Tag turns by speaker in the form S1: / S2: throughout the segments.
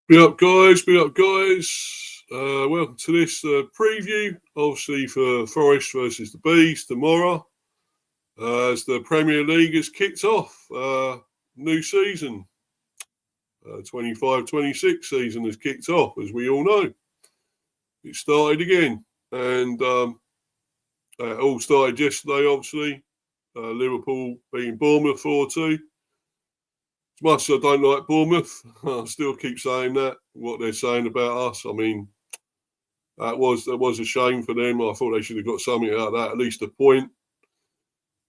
S1: Be up, guys. Be up, guys. Welcome to this preview, obviously, for Forest versus the Bees tomorrow, as the Premier League has kicked off. New season, 25-26 season has kicked off, as we all know. It started again, and it all started yesterday, obviously. Liverpool beating Bournemouth 4-2. As much as I don't like Bournemouth, I still keep saying that, what they're saying about us. I mean, that was a shame for them. I thought they should have got something out of that, at least a point.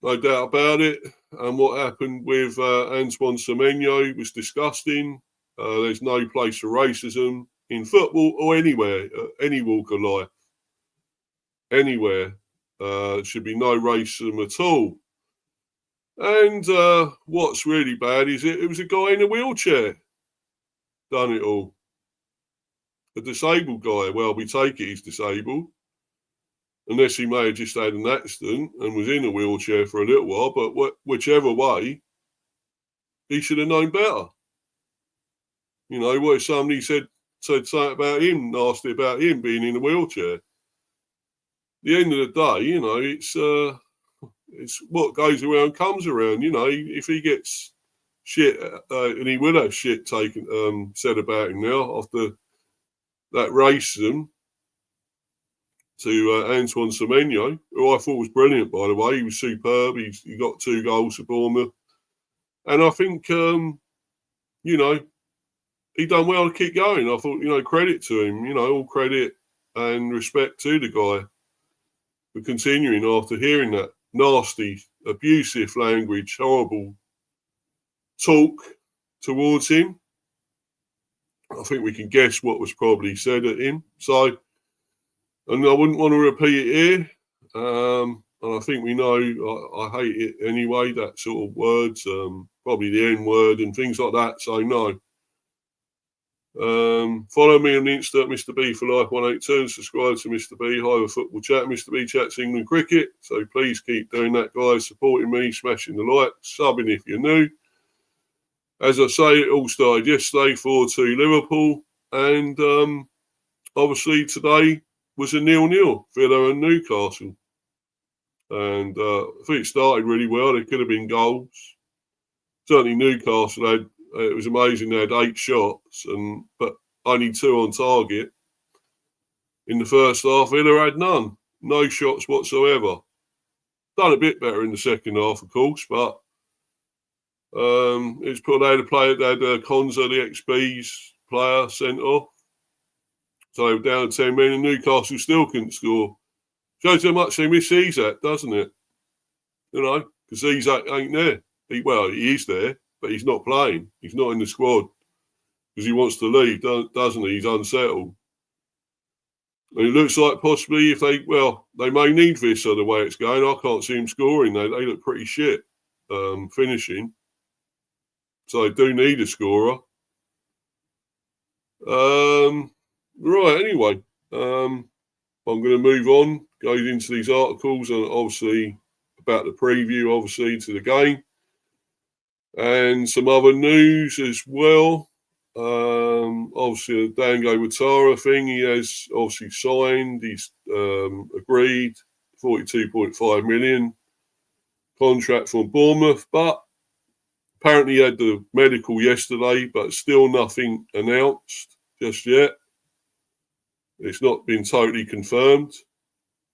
S1: No doubt about it. And what happened with Antoine Semenyo was disgusting. There's no place for racism in football or anywhere, any walk of life. Anywhere. Should be no racism at all. And what's really bad is it was a guy in a wheelchair done it all. A disabled guy. Well, we take it he's disabled. Unless he may have just had an accident and was in a wheelchair for a little while. But whichever way, he should have known better. You know, what if somebody said something about him, nasty about him being in a wheelchair? At the end of the day, you know, it's what goes around comes around. You know, if he gets shit, and he will have shit taken said about him now after that racism to Antoine Semenyo, who I thought was brilliant, by the way. He was superb. He got 2 goals for Bournemouth. And I think, you know, he done well to keep going. I thought, you know, credit to him, you know, all credit and respect to the guy for continuing after hearing that nasty, abusive language, horrible talk towards him. I think we can guess what was probably said at him. So, and I wouldn't want to repeat it here. And I think we know, I hate it anyway, that sort of words, probably the N word and things like that. So, no. Follow me on Insta, Mr. B for Life 182, and subscribe to Mr. B, Hive Football Chat. Mr. B chats England cricket. So, please keep doing that, guys. Supporting me, smashing the like, subbing if you're new. As I say, it all started yesterday, 4-2 Liverpool. And obviously today was a 0-0, Villa and Newcastle. And I think it started really well. There could have been goals. Certainly Newcastle had, it was amazing, they had 8 shots, but only 2 on target. In the first half, Villa had none. No shots whatsoever. Done a bit better in the second half, of course, but it's put out a player. They had Konza, the XB's player, sent off. So they were down 10 men, and Newcastle still couldn't score. Shows how much they miss Isak, doesn't it? You know, because Isak ain't there. He is there, but he's not playing. He's not in the squad because he wants to leave, doesn't he? He's unsettled. And it looks like possibly they may need Visser the way it's going. I can't see him scoring. They look pretty shit finishing. So they do need a scorer. Right, anyway. I'm going to move on, go into these articles, and obviously about the preview, obviously, to the game. And some other news as well. Obviously, the Dango Ouattara thing, he has obviously signed. He's agreed 42.5 million contract from Bournemouth, but apparently he had the medical yesterday, but still nothing announced just yet. It's not been totally confirmed.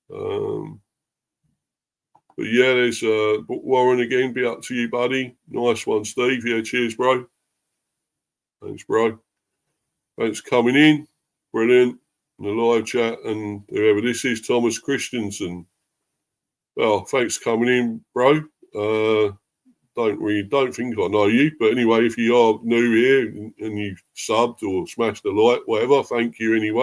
S1: But yeah, there's Warren again. Be up to you, buddy. Nice one, Steve. Yeah, cheers, bro. Thanks, bro. Thanks for coming in. Brilliant. In the live chat, and whoever this is, Thomas Christensen. Well, thanks for coming in, bro. Don't think I know you, but anyway, if you are new here and you subbed or smashed the like, whatever, thank you anyway.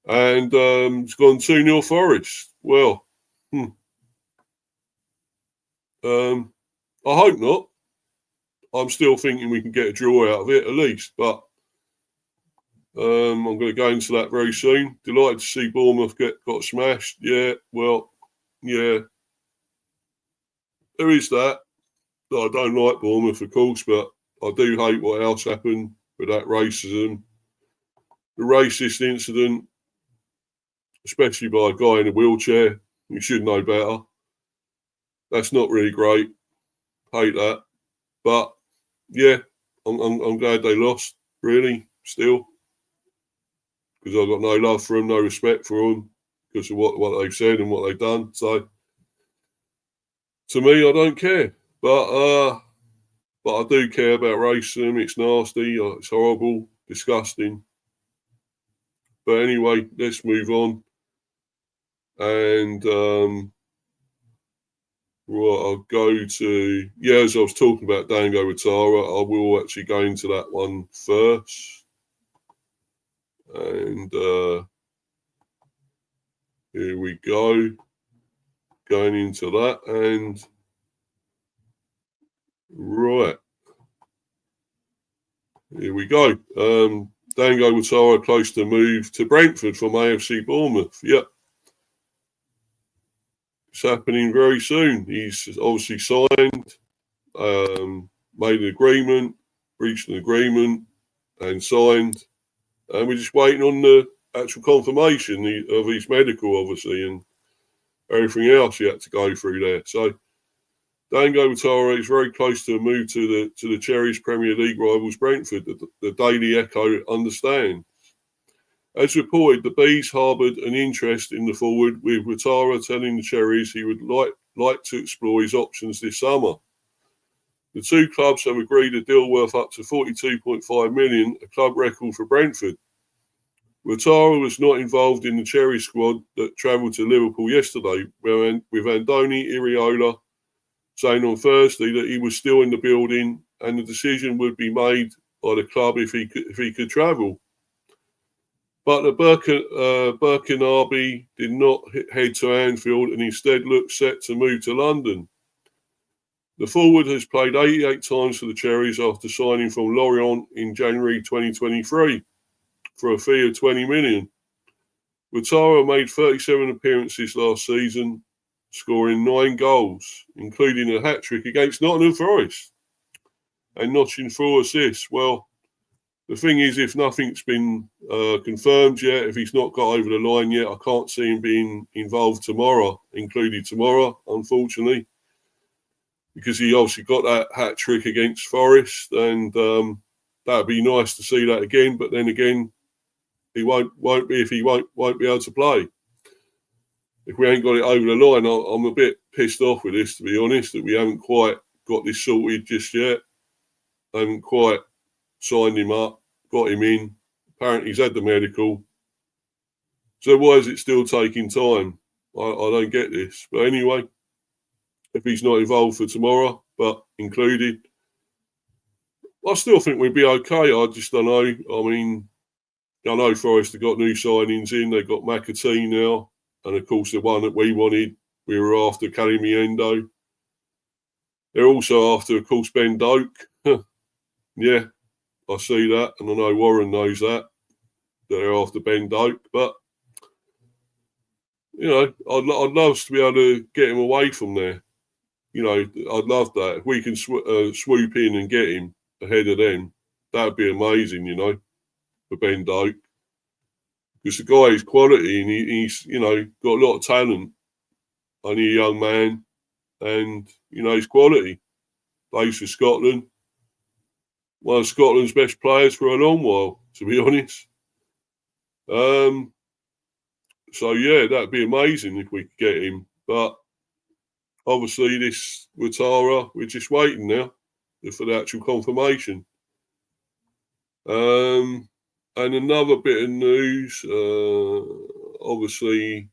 S1: And it's gone 2-0 Forest. Well, I hope not. I'm still thinking we can get a draw out of it at least, but I'm going to go into that very soon. Delighted to see Bournemouth got smashed. Yeah, well, yeah. There is that. I don't like Bournemouth, of course, but I do hate what else happened with that racism. The racist incident, especially by a guy in a wheelchair, you should know better. That's not really great. Hate that. But yeah, I'm glad they lost, really, still. Because I've got no love for them, no respect for them, because of what they've said and what they've done. So to me, I don't care. But I do care about racism. It's nasty, it's horrible, disgusting. But anyway, let's move on. And right, I'll go to, as I was talking about Dango Ouattara, I will actually go into that one first. And here we go. Going into that. And right. Here we go. Dango Ouattara close to move to Brentford from AFC Bournemouth. Yep. It's happening very soon. He's obviously signed, made an agreement, reached an agreement, and signed. And we're just waiting on the actual confirmation of his medical, obviously, and everything else he had to go through there. So Dango Ouattara is very close to a move to the Cherries Premier League rivals Brentford, the Daily Echo understands. As reported, the Bees harboured an interest in the forward, with Ouattara telling the Cherries he would like to explore his options this summer. The two clubs have agreed a deal worth up to $42.5 million, a club record for Brentford. Ouattara was not involved in the Cherry squad that travelled to Liverpool yesterday, with Andoni Iraola saying on Thursday that he was still in the building and the decision would be made by the club if he could travel. But the Burkinabe did not head to Anfield and instead looked set to move to London. The forward has played 88 times for the Cherries after signing from Lorient in January 2023 for a fee of $20 million. Ouattara made 37 appearances last season, scoring 9 goals, including a hat-trick against Nottingham Forest and notching 4 assists. Well, the thing is, if nothing's been confirmed yet, if he's not got over the line yet, I can't see him being involved included tomorrow, unfortunately, because he obviously got that hat-trick against Forest, and that'd be nice to see that again. But then again, he won't be if he won't be able to play. If we ain't got it over the line, I'm a bit pissed off with this, to be honest, that we haven't quite got this sorted just yet. Haven't quite signed him up, got him in. Apparently he's had the medical. So why is it still taking time? I don't get this. But anyway, if he's not involved for tomorrow, but included, I still think we'd be okay. I just don't know. I mean, I know Forest have got new signings in. They've got McAtee now. And of course, the one that we wanted, we were after Calimiendo. They're also after, of course, Ben Doak. Yeah, I see that. And I know Warren knows that they're after Ben Doak. But, you know, I'd love to be able to get him away from there. You know, I'd love that. If we can swoop in and get him ahead of them, that would be amazing, you know, for Ben Doak. Because the guy is quality and he's, you know, got a lot of talent. Only a young man. And, you know, he's quality. Plays for Scotland. One of Scotland's best players for a long while, to be honest. So, yeah, that'd be amazing if we could get him. But obviously, this Ouattara, we're just waiting now for the actual confirmation. And another bit of news, obviously,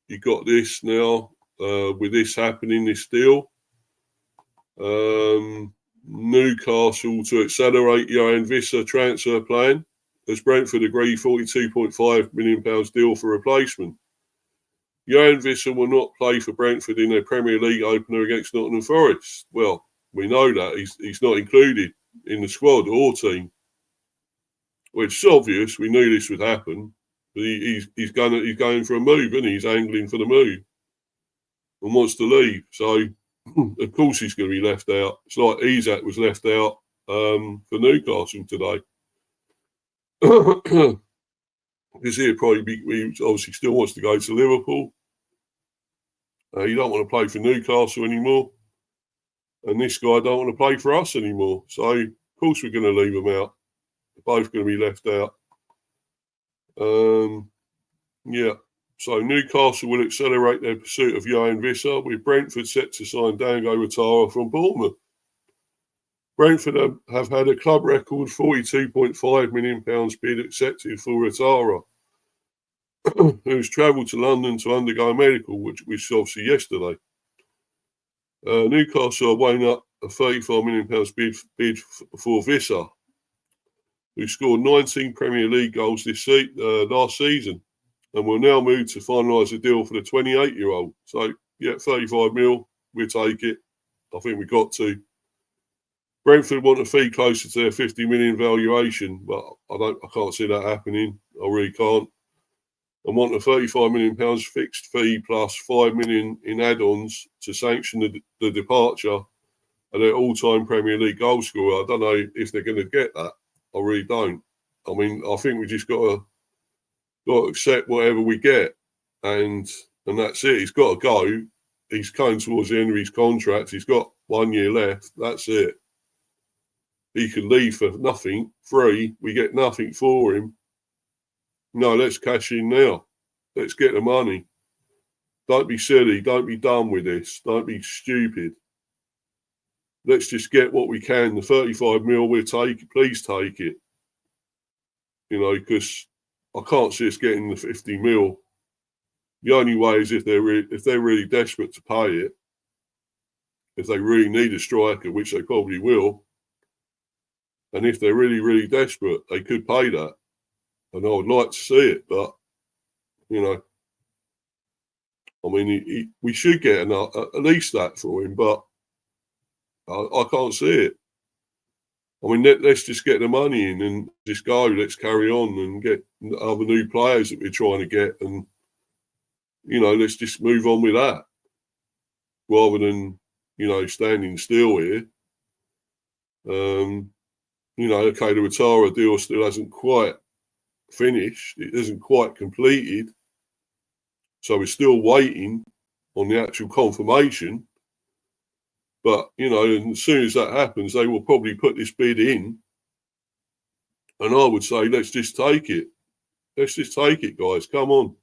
S1: you got this now with this happening, this deal. Newcastle to accelerate Johan Visser transfer plan as Brentford agree £42.5 million deal for replacement. Johan Visser will not play for Brentford in their Premier League opener against Nottingham Forest. Well, we know that. He's not included in the squad or team. Which is obvious. We knew this would happen. But he's going for a move, isn't he? He's angling for the move and wants to leave. So, of course, he's going to be left out. It's like Isak was left out for Newcastle today. Because he obviously still wants to go to Liverpool. You don't want to play for Newcastle anymore. And this guy don't want to play for us anymore. So, of course, we're going to leave them out. They're both going to be left out. Yeah. So Newcastle will accelerate their pursuit of Yoane Wissa, with Brentford set to sign Dango Ouattara from Bournemouth. Brentford have had a club record £42.5 million bid accepted for Ouattara, who's travelled to London to undergo a medical, which we saw obviously yesterday. Newcastle are weighing up a £35 million bid for Wissa, who scored 19 Premier League goals last season, and will now move to finalise a deal for the 28-year-old. So, yeah, 35 mil, we'll take it. I think we've got to. Brentford want a fee closer to their 50 million valuation, but I can't see that happening. I really can't. And want a £35 million fixed fee plus £5 million in add-ons to sanction the departure of their all-time Premier League goal scorer. I don't know if they're going to get that. I really don't. I mean, I think we just got to accept whatever we get, and that's it. He's got to go. He's coming towards the end of his contract. He's got 1 year left. That's it. He could leave for nothing, free. We get nothing for him. No, let's cash in now. Let's get the money. Don't be silly. Don't be dumb with this. Don't be stupid. Let's just get what we can. The 35 mil, we'll take it. Please take it. You know, because I can't see us getting the 50 mil. The only way is if they're really desperate to pay it. If they really need a striker, which they probably will. And if they're really, really desperate, they could pay that. And I would like to see it, but, you know, I mean, we should get at least that for him, but I can't see it. I mean, let's just get the money in and just go. Let's carry on and get other new players that we're trying to get. And, you know, let's just move on with that rather than, you know, standing still here. You know, okay, the Ouattara deal still hasn't quite finished. It isn't quite completed. So we're still waiting on the actual confirmation. But, you know, and as soon as that happens, they will probably put this bid in. And I would say, let's just take it. Let's just take it, guys. Come on.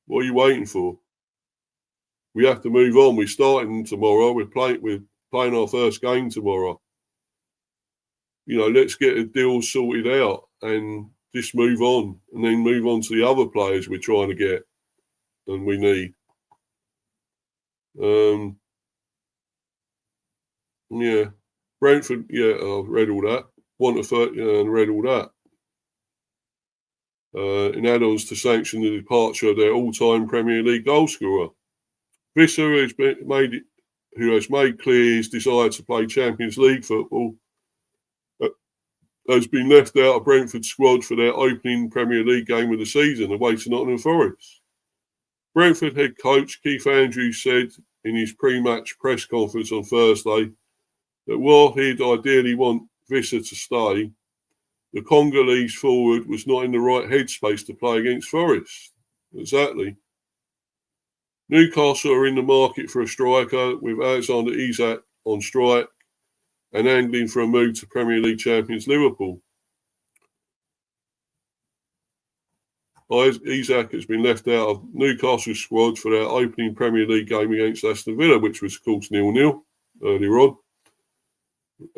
S1: What are you waiting for? We have to move on. We're starting tomorrow. We're playing our first game tomorrow. You know, let's get the deal sorted out and just move on, and then move on to the other players we're trying to get and we need. Yeah, Brentford. Yeah, I've read all that. And read all that. In add-ons to sanction the departure of their all-time Premier League goalscorer, Wissa, who has made clear his desire to play Champions League football, has been left out of Brentford's squad for their opening Premier League game of the season, away to Nottingham Forest. Brentford head coach Keith Andrews said in his pre-match press conference on Thursday that while he'd ideally want Wissa to stay, the Congolese forward was not in the right headspace to play against Forest. Exactly. Newcastle are in the market for a striker, with Alexander Isak on strike and angling for a move to Premier League champions Liverpool. Isak has been left out of Newcastle's squad for their opening Premier League game against Aston Villa, which was, of course, 0-0 earlier on.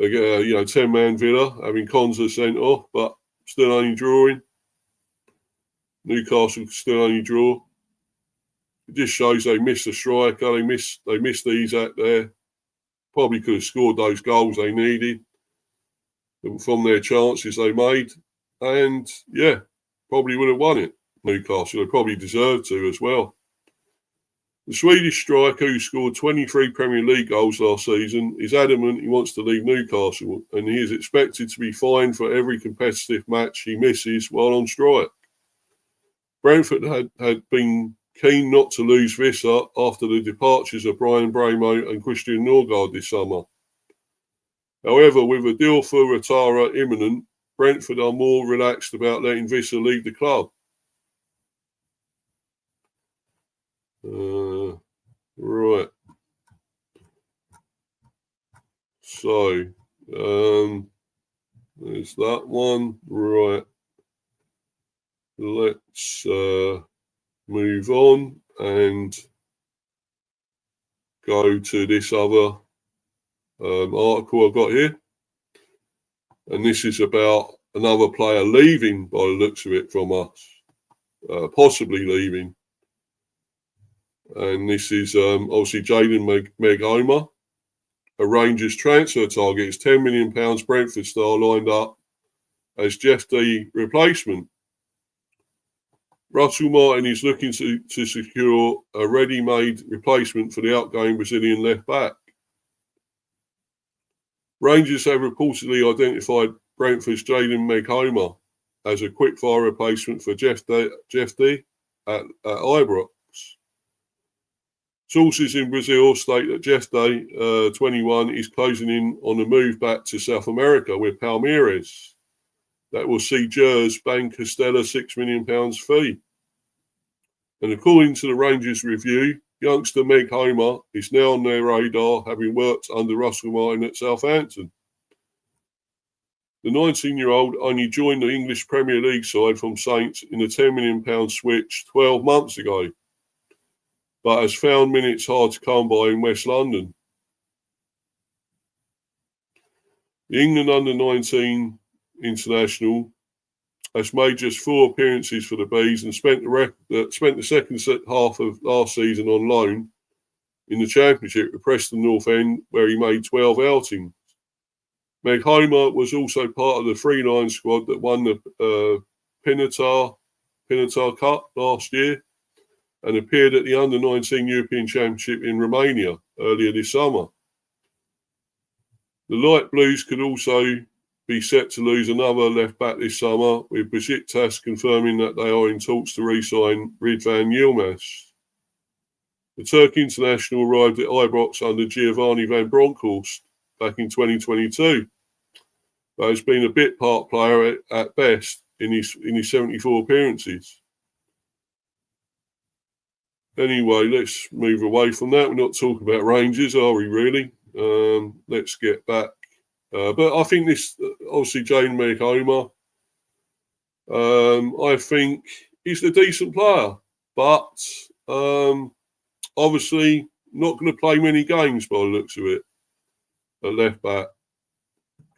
S1: 10-man Villa, having Konsa sent off, but still only drawing. Newcastle still only draw. It just shows they missed a striker. They missed Isak there. Probably could have scored those goals they needed from their chances they made. And, yeah, probably would have won it, Newcastle. They probably deserved to as well. The Swedish striker, who scored 23 Premier League goals last season, is adamant he wants to leave Newcastle, and he is expected to be fined for every competitive match he misses while on strike. Brentford had been keen not to lose Wissa after the departures of Brian Bramo and Christian Norgard this summer. However, with a deal for Ouattara imminent, Brentford are more relaxed about letting Visser leave the club. Right. So, there's that one. Right. Let's move on and go to this other article I've got here. And this is about another player leaving, by the looks of it, from us. Possibly leaving. And this is obviously Jayden Meghoma. A Rangers transfer target is £10 million Brentford star lined up as Jeff Dee replacement. Russell Martin is looking to secure a ready-made replacement for the outgoing Brazilian left-back. Rangers have reportedly identified Brentford's Jayden Meghoma as a quick-fire replacement for Jeff Dee at Ibrox. Sources in Brazil state that Jeff Dee, 21, is closing in on a move back to South America with Palmeiras. That will see Gers bank a stellar £6 million fee. And according to the Rangers review, youngster Meghoma is now on their radar, having worked under Russell Martin at Southampton. The 19-year-old only joined the English Premier League side from Saints in a £10 million switch 12 months ago, but has found minutes hard to come by in West London. The England under-19 international has made just 4 appearances for the Bees and spent the second half of last season on loan in the Championship with Preston North End, where he made 12 outings. Meghoma was also part of the three-line squad that won the Pinatar Cup last year and appeared at the Under-19 European Championship in Romania earlier this summer. The Light Blues could also be set to lose another left-back this summer, with Besiktas confirming that they are in talks to re-sign Ridvan Yilmaz. The Turk international arrived at Ibrox under Giovanni van Bronckhorst back in 2022, but has been a bit part player at best in his 74 appearances. Anyway, let's move away from that. We're not talking about Rangers, are we really? Let's get back. But I think this, obviously, Jayden Meghoma, I think he's a decent player, but obviously not going to play many games by the looks of it at left back.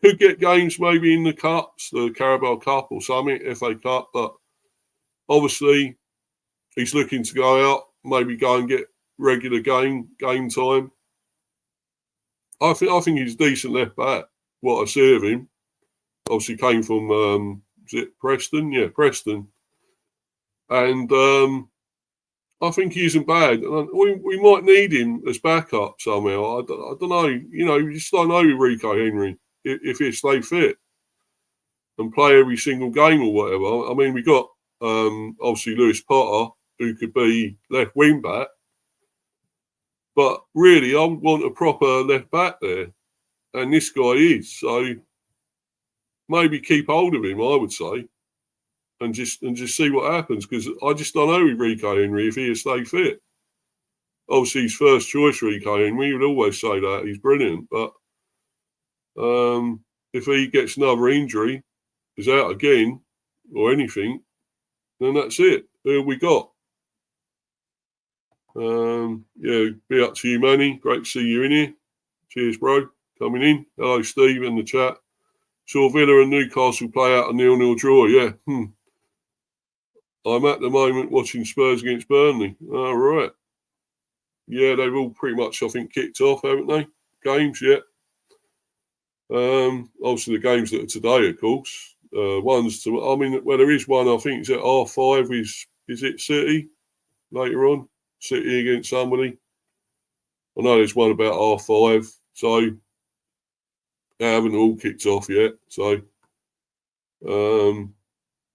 S1: Could get games maybe in the Cups, the Carabao Cup or something, FA Cup, but obviously he's looking to go out, maybe go and get regular game time. I think he's a decent left back. What I see of him, obviously came from is it Preston? Yeah, Preston, and I think he isn't bad. We might need him as backup somehow. I don't know. You know, you just don't know with Rico Henry if he'll stay fit and play every single game or whatever. I mean, we got obviously Lewis Potter, who could be left wing back, but really I would want a proper left back there. And this guy is, so maybe keep hold of him, I would say, and just see what happens, because I just don't know with Rico Henry if he'll stay fit. Obviously, his first choice, Rico Henry, would always say that he's brilliant, but if he gets another injury, is out again or anything, then that's it. Who have we got? Yeah, be up to you, Manny. Great to see you in here. Cheers, bro. Coming in. Hello, Steve, in the chat. Saw Villa and Newcastle play out a 0-0 draw. Yeah. I'm at the moment watching Spurs against Burnley. All right. Yeah, they've all pretty much, I think, kicked off, haven't they? Games, yeah. Obviously, the games that are today, of course. There is one, I think it's at R5. Is it City later on? City against somebody. I know there's one about R5. So, they haven't all kicked off yet. So,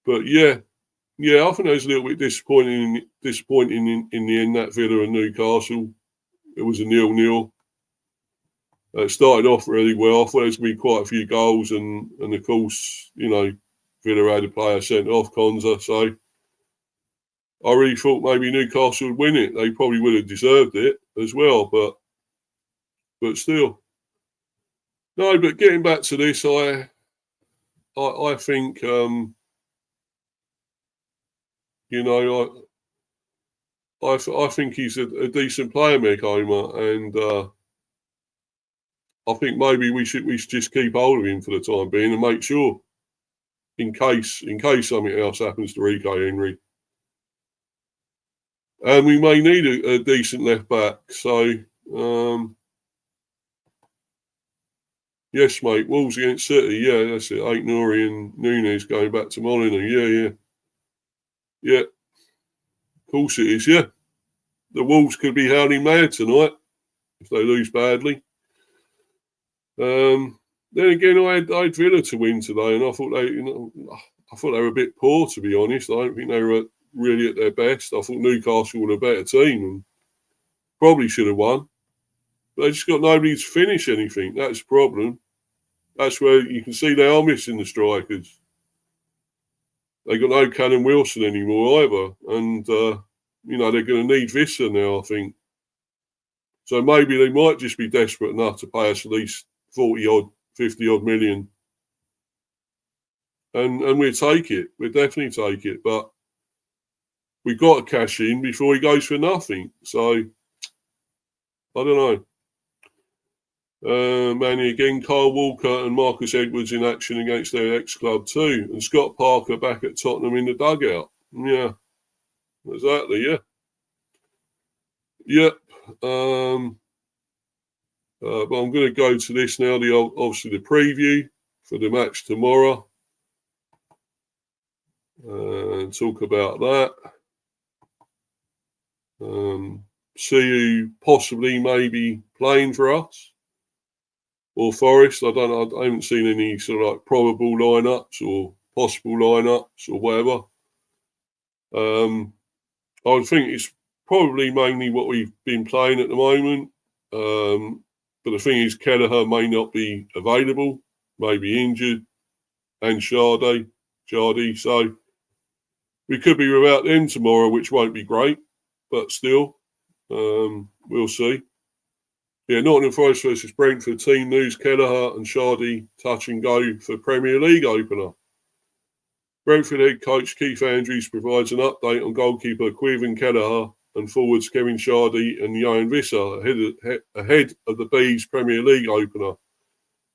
S1: but yeah, I think it was a little bit disappointing in the end, that Villa and Newcastle. It was a 0-0. It started off really well. I thought there was going to be quite a few goals, and of course, you know, Villa had a player sent off, Konza. So I really thought maybe Newcastle would win it. They probably would have deserved it as well, but still. No, but getting back to this, I think, you know, I think he's a decent player, Makoma, and I think maybe we should just keep hold of him for the time being and make sure, in case something else happens to Rico Henry, and we may need a decent left back. So yes, mate. Wolves against City. Yeah, that's it. Aït-Nouri and Nunez going back to Molineux. Yeah. Of course it is. Yeah, the Wolves could be howling mad tonight if they lose badly. Then again, I had Villa to win today, and I thought they were a bit poor, to be honest. I don't think they were really at their best. I thought Newcastle were a better team and probably should have won. But they just got nobody to finish anything. That's the problem. That's where you can see they are missing the strikers. They got no Callum Wilson anymore either, and you know, they're going to need Visser now, I think. So maybe they might just be desperate enough to pay us at least 40-odd, 50-odd million. And we'll take it. We'll definitely take it. But we've got to cash in before he goes for nothing. So, I don't know. Manny again, Kyle Walker and Marcus Edwards in action against their ex-club too. And Scott Parker back at Tottenham in the dugout. Yeah, exactly, yeah. Yep. But I'm going to go to this now, obviously the preview for the match tomorrow. And talk about that. See who possibly may be playing for us or Forest. I haven't seen any sort of like probable lineups or possible lineups or whatever. I would think it's probably mainly what we've been playing at the moment. But the thing is, Kelleher may not be available, may be injured, and Shardy. So we could be without them tomorrow, which won't be great, but still, we'll see. Yeah, Nottingham Forest versus Brentford. Team news: Kelleher and Shardy touch and go for Premier League opener. Brentford head coach Keith Andrews provides an update on goalkeeper Caoimhin Kelleher and forwards Kevin Shardy and Johan Visser ahead of the Bees Premier League opener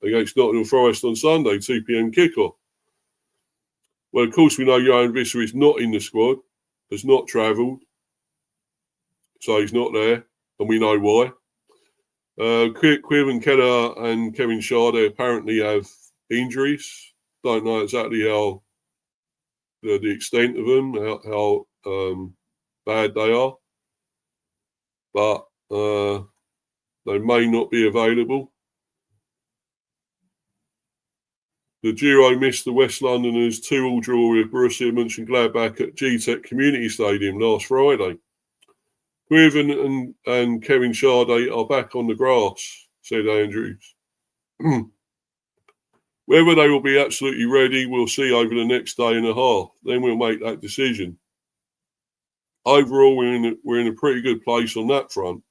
S1: against Nottingham Forest on Sunday, 2 p.m. kickoff. Well, of course, we know Johan Visser is not in the squad, has not travelled, so he's not there, and we know why. Caoimhin Kelleher and Kevin Shardy apparently have injuries. Don't know exactly how the extent of them, how bad they are, but they may not be available. The Giro missed the West Londoners 2-2 draw with Borussia Mönchengladbach at GTEC Community Stadium last Friday. Caoimhin and Kevin Shardy are back on the grass, said Andrews. Whether they will be absolutely ready, we'll see over the next day and a half. Then we'll make that decision. Overall, we're in a pretty good place on that front.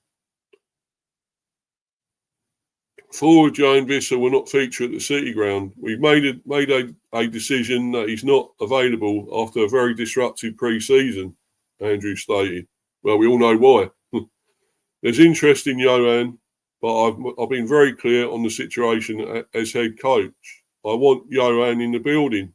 S1: Forward Johan Visser will not feature at the City Ground. We've made a decision that he's not available after a very disrupted pre-season, Andrew stated. Well, we all know why. There's interest in Johan, but I've been very clear on the situation as head coach. I want Johan in the building.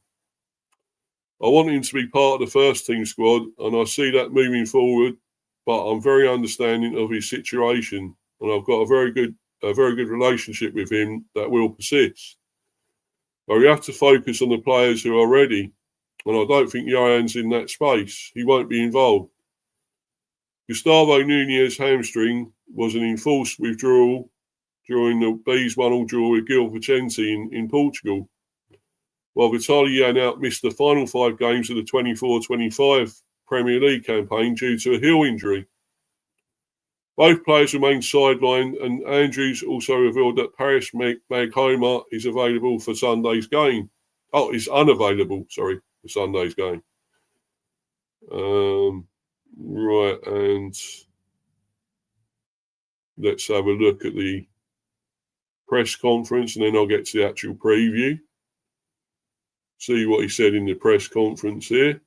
S1: I want him to be part of the first team squad, and I see that moving forward, but I'm very understanding of his situation, and I've got a very good relationship with him that will persist. But we have to focus on the players who are ready, and I don't think Johan's in that space. He won't be involved. Gustavo Nunez hamstring was an enforced withdrawal during the Bees 1-1 draw with Gil Vicente in Portugal, while Vitaly Janelt missed the final 5 games of the 24-25 Premier League campaign due to a heel injury. Both players remain sidelined, and Andrews also revealed that Paris Maghoma is available for Sunday's game. Oh, is unavailable, sorry, for Sunday's game. Right, and let's have a look at the press conference, and then I'll get to the actual preview. See what he said in the press conference here.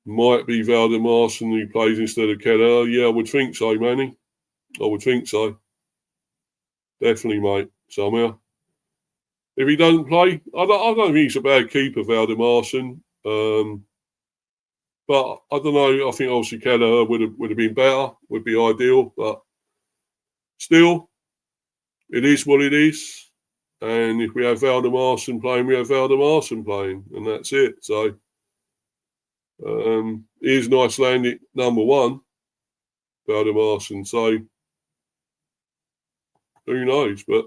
S1: Might be Valdemarsson who plays instead of Kelleher. Yeah, I would think so, Manny. I would think so. Definitely, mate, somehow. If he doesn't play, I don't think he's a bad keeper, Valdemarsson. But I don't know. I think obviously Kelleher would have been better, would be ideal. But still, it is what it is. And if we have Valdemarsson playing, we have Valdemarsson playing, and that's it. So here's an Icelandic number one, Valdemarsson. So who knows? But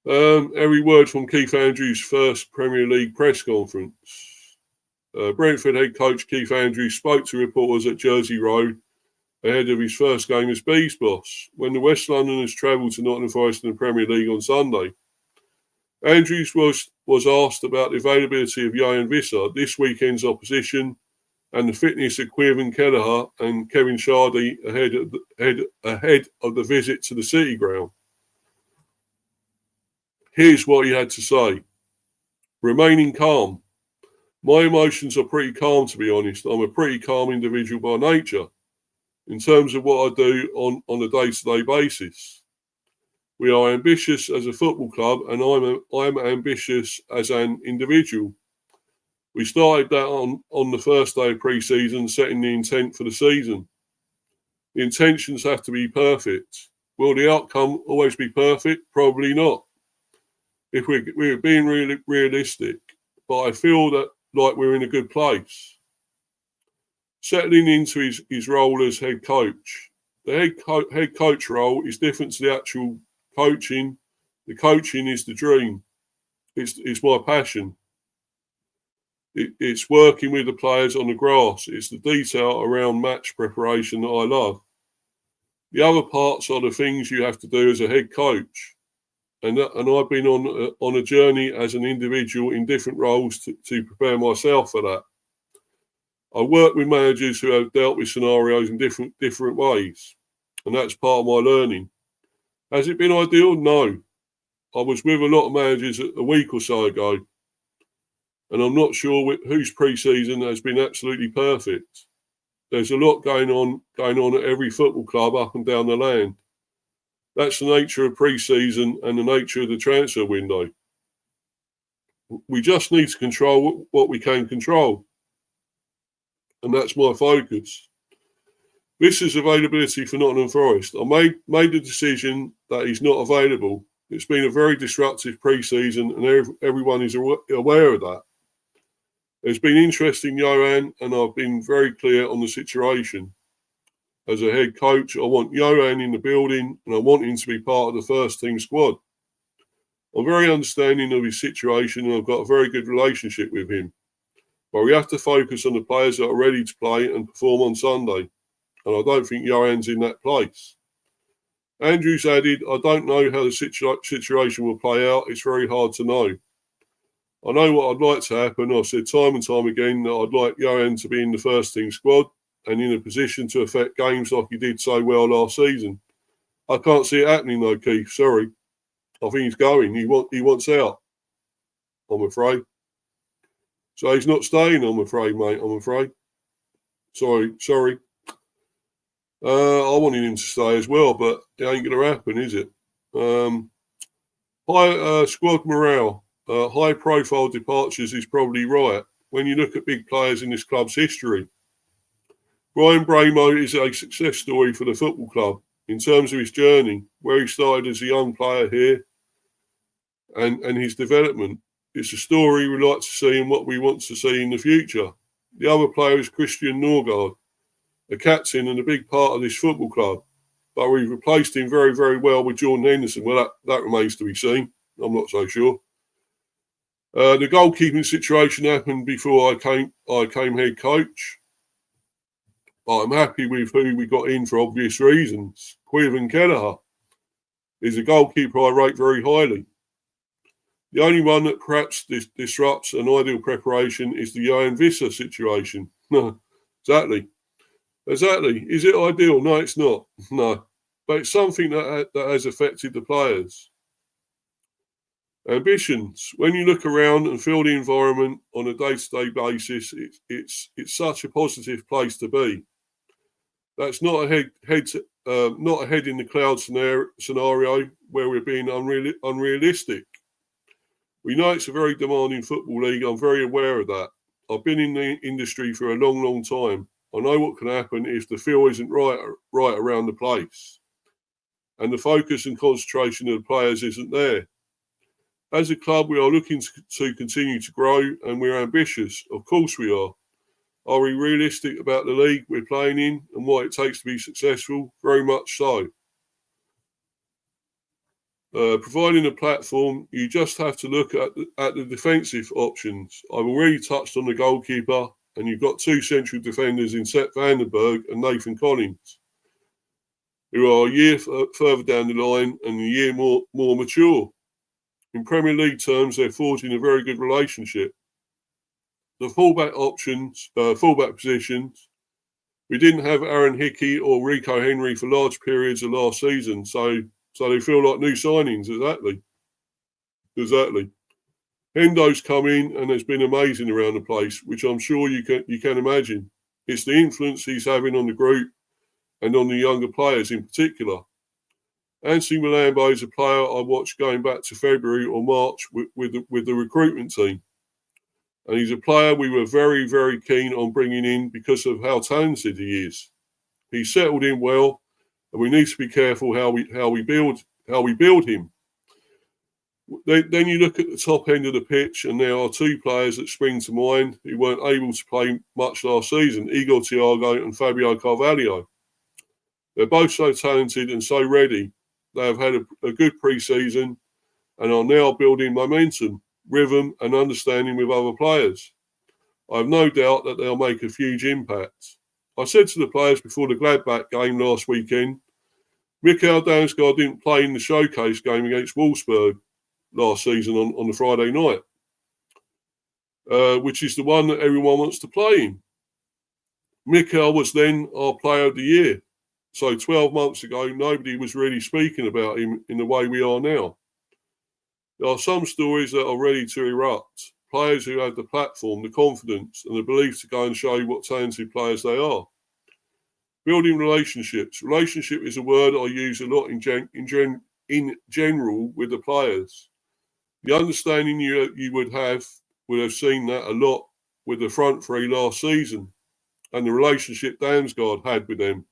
S1: every word from Keith Andrews' first Premier League press conference. Brentford head coach Keith Andrews spoke to reporters at Jersey Road ahead of his first game as Bees boss when the West Londoners travelled to Nottingham Forest in the Premier League on Sunday. Andrews was asked about the availability of Johan Visser, this weekend's opposition, and the fitness of Quirvan Kelleher and Kevin Shardy ahead of the visit to the City Ground. Here's what he had to say. Remaining calm. My emotions are pretty calm, to be honest. I'm a pretty calm individual by nature in terms of what I do on a day-to-day basis. We are ambitious as a football club, and I'm ambitious as an individual. We started that on the first day of pre-season, setting the intent for the season. The intentions have to be perfect. Will the outcome always be perfect? Probably not. If we're being really realistic, but I feel that like we're in a good place. Settling into his role as head coach. The head coach role is different to the actual coaching. The coaching is the dream. It's my passion. It's working with the players on the grass. It's the detail around match preparation that I love. The other parts are the things you have to do as a head coach. And I've been on a journey as an individual in different roles to prepare myself for that. I work with managers who have dealt with scenarios in different ways, and that's part of my learning. Has it been ideal? No. I was with a lot of managers a week or so ago, and I'm not sure whose pre-season has been absolutely perfect. There's a lot going on at every football club up and down the land. That's the nature of pre-season and the nature of the transfer window. We just need to control what we can control. And that's my focus. This is availability for Nottingham Forest. I made the decision that he's not available. It's been a very disruptive pre-season and everyone is aware of that. There's been interest in Johan and I've been very clear on the situation. As a head coach, I want Johan in the building and I want him to be part of the first team squad. I'm very understanding of his situation and I've got a very good relationship with him. But we have to focus on the players that are ready to play and perform on Sunday. And I don't think Johan's in that place. Andrews added, I don't know how the situation will play out. It's very hard to know. I know what I'd like to happen. I've said time and time again that I'd like Johan to be in the first team squad and in a position to affect games like he did so well last season. I can't see it happening though, Keith. Sorry. I think he's going. He wants out, I'm afraid. So he's not staying, I'm afraid, mate. I'm afraid. Sorry. I wanted him to stay as well, but it ain't going to happen, is it? High squad morale. High-profile departures is probably right when you look at big players in this club's history. Brian Bramo is a success story for the football club in terms of his journey, where he started as a young player here and his development. It's a story we like to see and what we want to see in the future. The other player is Christian Norgard, a captain and a big part of this football club. But we've replaced him very, very well with Jordan Henderson. Well, that remains to be seen. I'm not so sure. The goalkeeping situation happened before I came head coach. I'm happy with who we got in for obvious reasons. Quiven Kelleher is a goalkeeper I rate very highly. The only one that perhaps disrupts an ideal preparation is the Johan Visser situation. Exactly. Is it ideal? No, it's not. No. But it's something that has affected the players. Ambitions. When you look around and feel the environment on a day-to-day basis, it's such a positive place to be. That's not a head in the cloud scenario where we're being unrealistic. We know it's a very demanding football league. I'm very aware of that. I've been in the industry for a long, long time. I know what can happen if the feel isn't right around the place, and the focus and concentration of the players isn't there. As a club, we are looking to continue to grow, and we're ambitious. Of course we are. Are we realistic about the league we're playing in and what it takes to be successful? Very much so. Providing a platform, you just have to look at the defensive options. I've already touched on the goalkeeper, and you've got two central defenders in Seth Vandenberg and Nathan Collins, who are a year further down the line and a year more mature. In Premier League terms, they're forging a very good relationship. The fullback positions, we didn't have Aaron Hickey or Rico Henry for large periods of last season, so they feel like new signings. Exactly. Hendo's come in and has been amazing around the place, which I'm sure you can imagine. It's the influence he's having on the group and on the younger players in particular. Anthony Malambo is a player I watched going back to February or March with the recruitment team. And he's a player we were very, very keen on bringing in because of how talented he is. He's settled in well, and we need to be careful how we build him. Then you look at the top end of the pitch, and there are two players that spring to mind who weren't able to play much last season: Igor Thiago and Fabio Carvalho. They're both so talented and so ready. They have had a good pre-season and are now building momentum, rhythm and understanding with other players. I have no doubt that they'll make a huge impact. I said to the players before the Gladbach game last weekend, Mikael Damsgaard didn't play in the showcase game against Wolfsburg last season on the Friday night, which is the one that everyone wants to play in. Mikael was then our player of the year. So 12 months ago, nobody was really speaking about him in the way we are now. There are some stories that are ready to erupt. Players who have the platform, the confidence and the belief to go and show what talented players they are. Building relationships. Relationship is a word I use a lot in general with the players. The understanding you would have seen that a lot with the front three last season and the relationship Damsgaard had with them.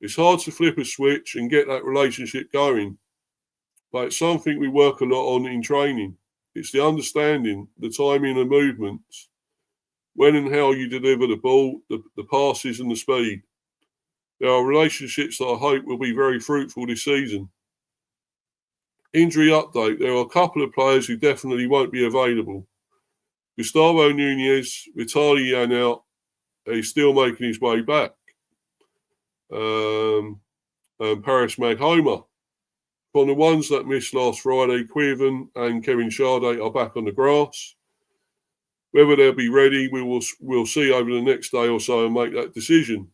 S1: It's hard to flip a switch and get that relationship going, but it's something we work a lot on in training. It's the understanding, the timing and movements, when and how you deliver the ball, the passes and the speed. There are relationships that I hope will be very fruitful this season. Injury update. There are a couple of players who definitely won't be available. Gustavo Nunez, Vitaly Janelt, he's still making his way back. Paris Maghoma. From the ones that missed last Friday, Quiven and Kevin Sade are back on the grass. Whether they'll be ready, we'll see over the next day or so and make that decision.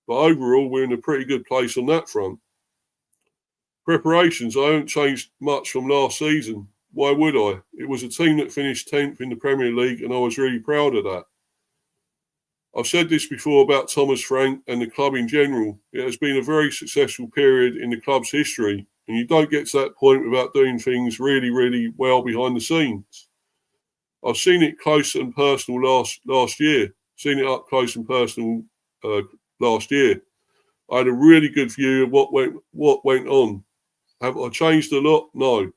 S1: But overall, we're in a pretty good place on that front. Preparations, I haven't changed much from last season. Why would I? It was a team that finished 10th in the Premier League, and I was really proud of that. I've said this before about Thomas Frank and the club in general. It has been a very successful period in the club's history, and you don't get to that point without doing things really, really well behind the scenes. I've seen it close and personal last year. Seen it up close and personal last year. I had a really good view of what went on. Have I changed a lot? No.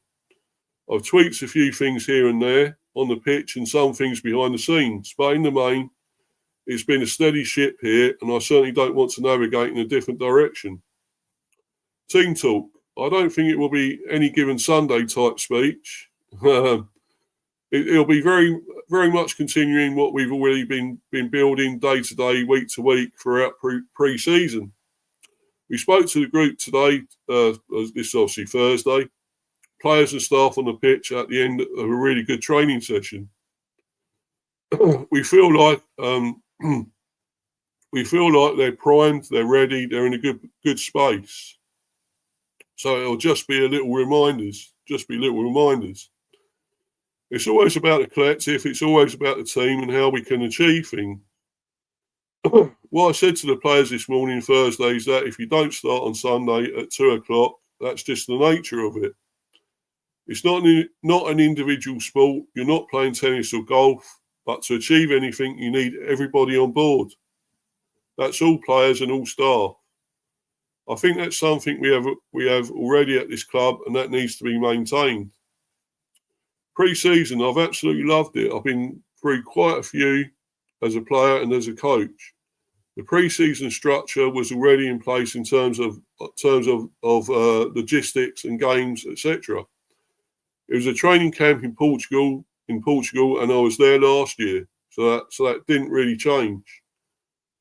S1: I've tweaked a few things here and there on the pitch and some things behind the scenes, but in the main, it's been a steady ship here, and I certainly don't want to navigate in a different direction. Team talk. I don't think it will be any given Sunday type speech. It'll be very very much continuing what we've already been building day to day, week to week throughout pre-season. We spoke to the group today, this is obviously Thursday, players and staff on the pitch at the end of a really good training session. We feel like they're primed, they're ready, they're in a good space. So it'll just be little reminders. It's always about the collective. It's always about the team and how we can achieve things. What I said to the players this morning, Thursday, is that if you don't start on Sunday at 2:00, that's just the nature of it. It's not an individual sport. You're not playing tennis or golf, but to achieve anything, you need everybody on board. That's all players and all staff. I think that's something we have already at this club, and that needs to be maintained. Pre-season, I've absolutely loved it. I've been through quite a few as a player and as a coach. The pre-season structure was already in place in terms of logistics and games, etc. It was a training camp in Portugal, and I was there last year, so that didn't really change.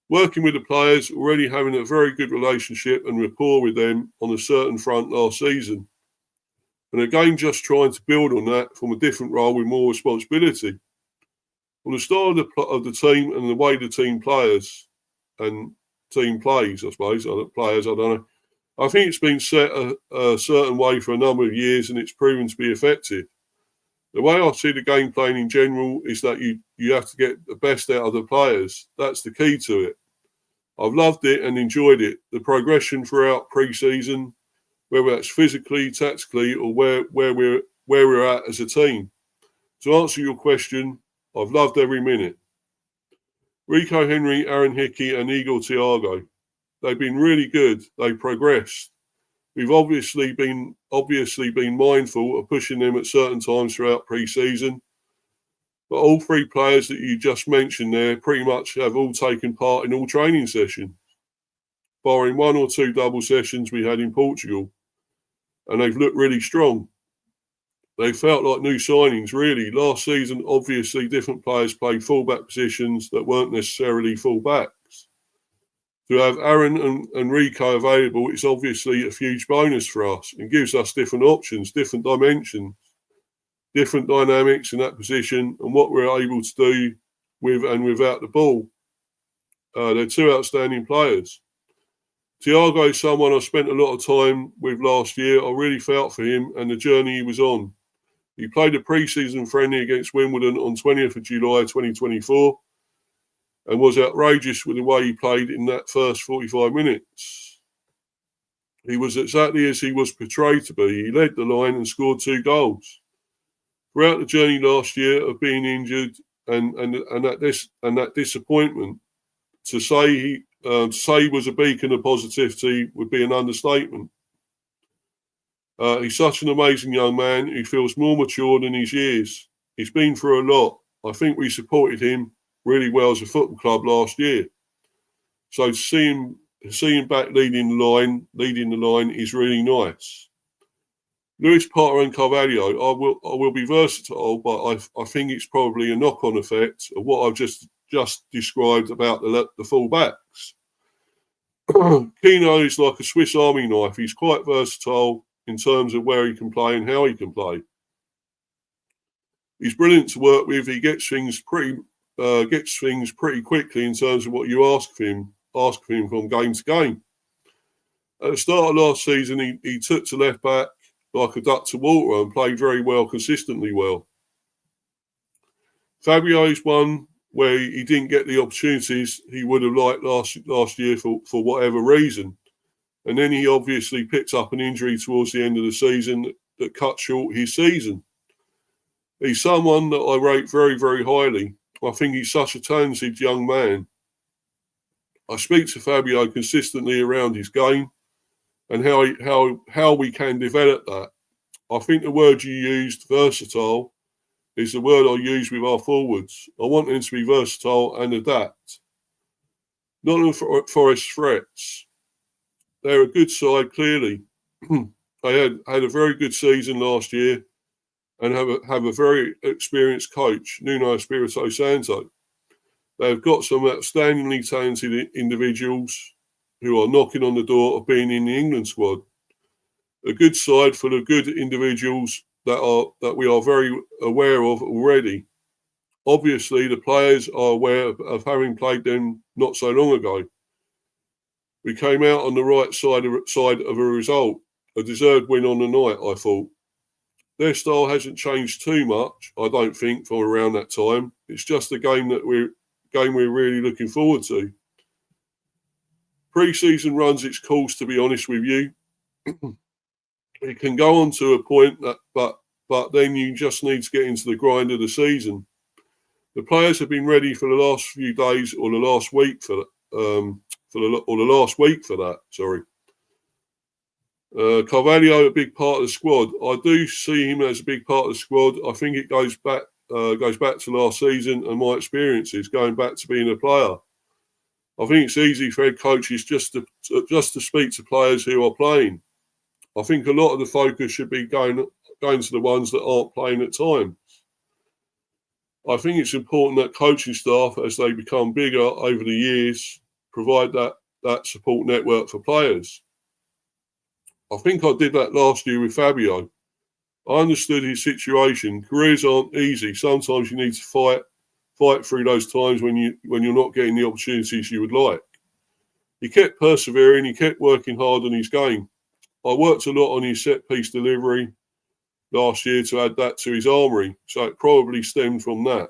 S1: Working with the players, already having a very good relationship and rapport with them on a certain front last season. And again, just trying to build on that from a different role with more responsibility. On the style of the team and the way the team players and team plays, I suppose, players, I don't know. I think it's been set a certain way for a number of years, and it's proven to be effective. The way I see the game playing in general is that you have to get the best out of the players. That's the key to it. I've loved it and enjoyed it. The progression throughout pre-season, whether that's physically, tactically, or where we're at as a team. To answer your question, I've loved every minute. Rico Henry, Aaron Hickey, and Igor Thiago. They've been really good. They progressed. We've obviously been mindful of pushing them at certain times throughout pre-season. But all three players that you just mentioned there pretty much have all taken part in all training sessions, barring one or two double sessions we had in Portugal. And they've looked really strong. They felt like new signings, really. Last season, obviously, different players played fullback positions that weren't necessarily fullbacks. To have Aaron and Rico available is obviously a huge bonus for us and gives us different options, different dimensions, different dynamics in that position and what we're able to do with and without the ball. They're two outstanding players. Thiago is someone I spent a lot of time with last year. I really felt for him and the journey he was on. He played a pre-season friendly against Wimbledon on 20th of July 2024 and was outrageous with the way he played in that first 45 minutes. He was exactly as he was portrayed to be. He led the line and scored 2 goals. Throughout the journey last year of being injured and that disappointment, to say he was a beacon of positivity would be an understatement. He's such an amazing young man. He feels more mature than his years. He's been through a lot. I think we supported him really well as a football club last year. So to see him back leading the line is really nice. Lewis Potter and Carvalho, I will be versatile, but I think it's probably a knock-on effect of what I've just described about the full-backs. Keno is like a Swiss Army knife. He's quite versatile in terms of where he can play and how he can play. He's brilliant to work with. He gets things pretty quickly in terms of what you ask of him from game to game. At the start of last season, he took to left back like a duck to water and played very well, consistently well. Fabio is one where he didn't get the opportunities he would have liked last year for whatever reason. And then he obviously picked up an injury towards the end of the season that cut short his season. He's someone that I rate very, very highly. I think he's such a talented young man. I speak to Fabio consistently around his game and how we can develop that. I think the word you used, versatile, is the word I use with our forwards. I want them to be versatile and adapt. Nottingham Forest threats. They're a good side, clearly. They had a very good season last year. and have a very experienced coach, Nuno Espirito Santo. They've got some outstandingly talented individuals who are knocking on the door of being in the England squad. A good side full of good individuals that we are very aware of already. Obviously, the players are aware of having played them not so long ago. We came out on the right side of a result, a deserved win on the night, I thought. Their style hasn't changed too much, I don't think, from around that time. It's just a game we're really looking forward to. Pre-season runs its course, to be honest with you. It can go on to a point that, but then you just need to get into the grind of the season. The players have been ready for the last few days or the last week for that. Sorry. Carvalho, a big part of the squad. I do see him as a big part of the squad. I think it goes back to last season and my experiences going back to being a player. I think it's easy for head coaches just to speak to players who are playing. I think a lot of the focus should be going to the ones that aren't playing at times. I think it's important that coaching staff, as they become bigger over the years, provide that support network for players. I think I did that last year with Fabio. I understood his situation. Careers aren't easy. Sometimes you need to fight through those times when you're not getting the opportunities you would like. He kept persevering. He kept working hard on his game. I worked a lot on his set-piece delivery last year to add that to his armoury, so it probably stemmed from that.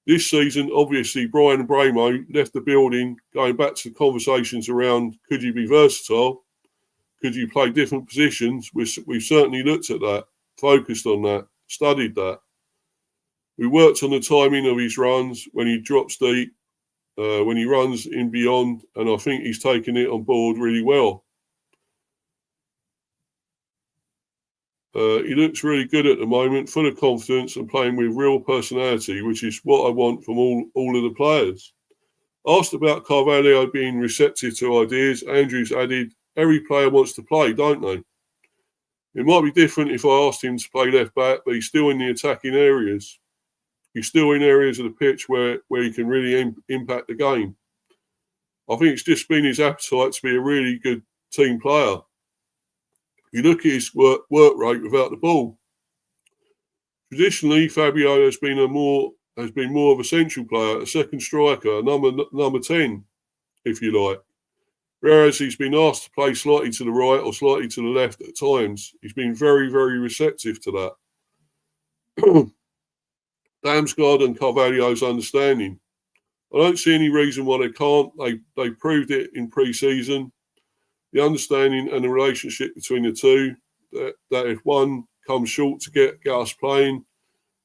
S1: This season, obviously, Brian Bramo left the building, going back to conversations around could you be versatile? Could you play different positions? We've certainly looked at that, focused on that, studied that. We worked on the timing of his runs, when he drops deep, when he runs in beyond, and I think he's taken it on board really well. He looks really good at the moment, full of confidence and playing with real personality, which is what I want from all of the players. Asked about Carvalho being receptive to ideas, Andrews added, every player wants to play, don't they? It might be different if I asked him to play left back, but he's still in the attacking areas. He's still in areas of the pitch where he can really impact the game. I think it's just been his appetite to be a really good team player. You look at his work rate without the ball. Traditionally, Fabio has been more of a central player, a second striker, number 10, if you like. Whereas he's been asked to play slightly to the right or slightly to the left at times. He's been very, very receptive to that. Damsgaard and Carvalho's understanding. I don't see any reason why they can't. They proved it in pre-season. The understanding and the relationship between the two, that if one comes short to get us playing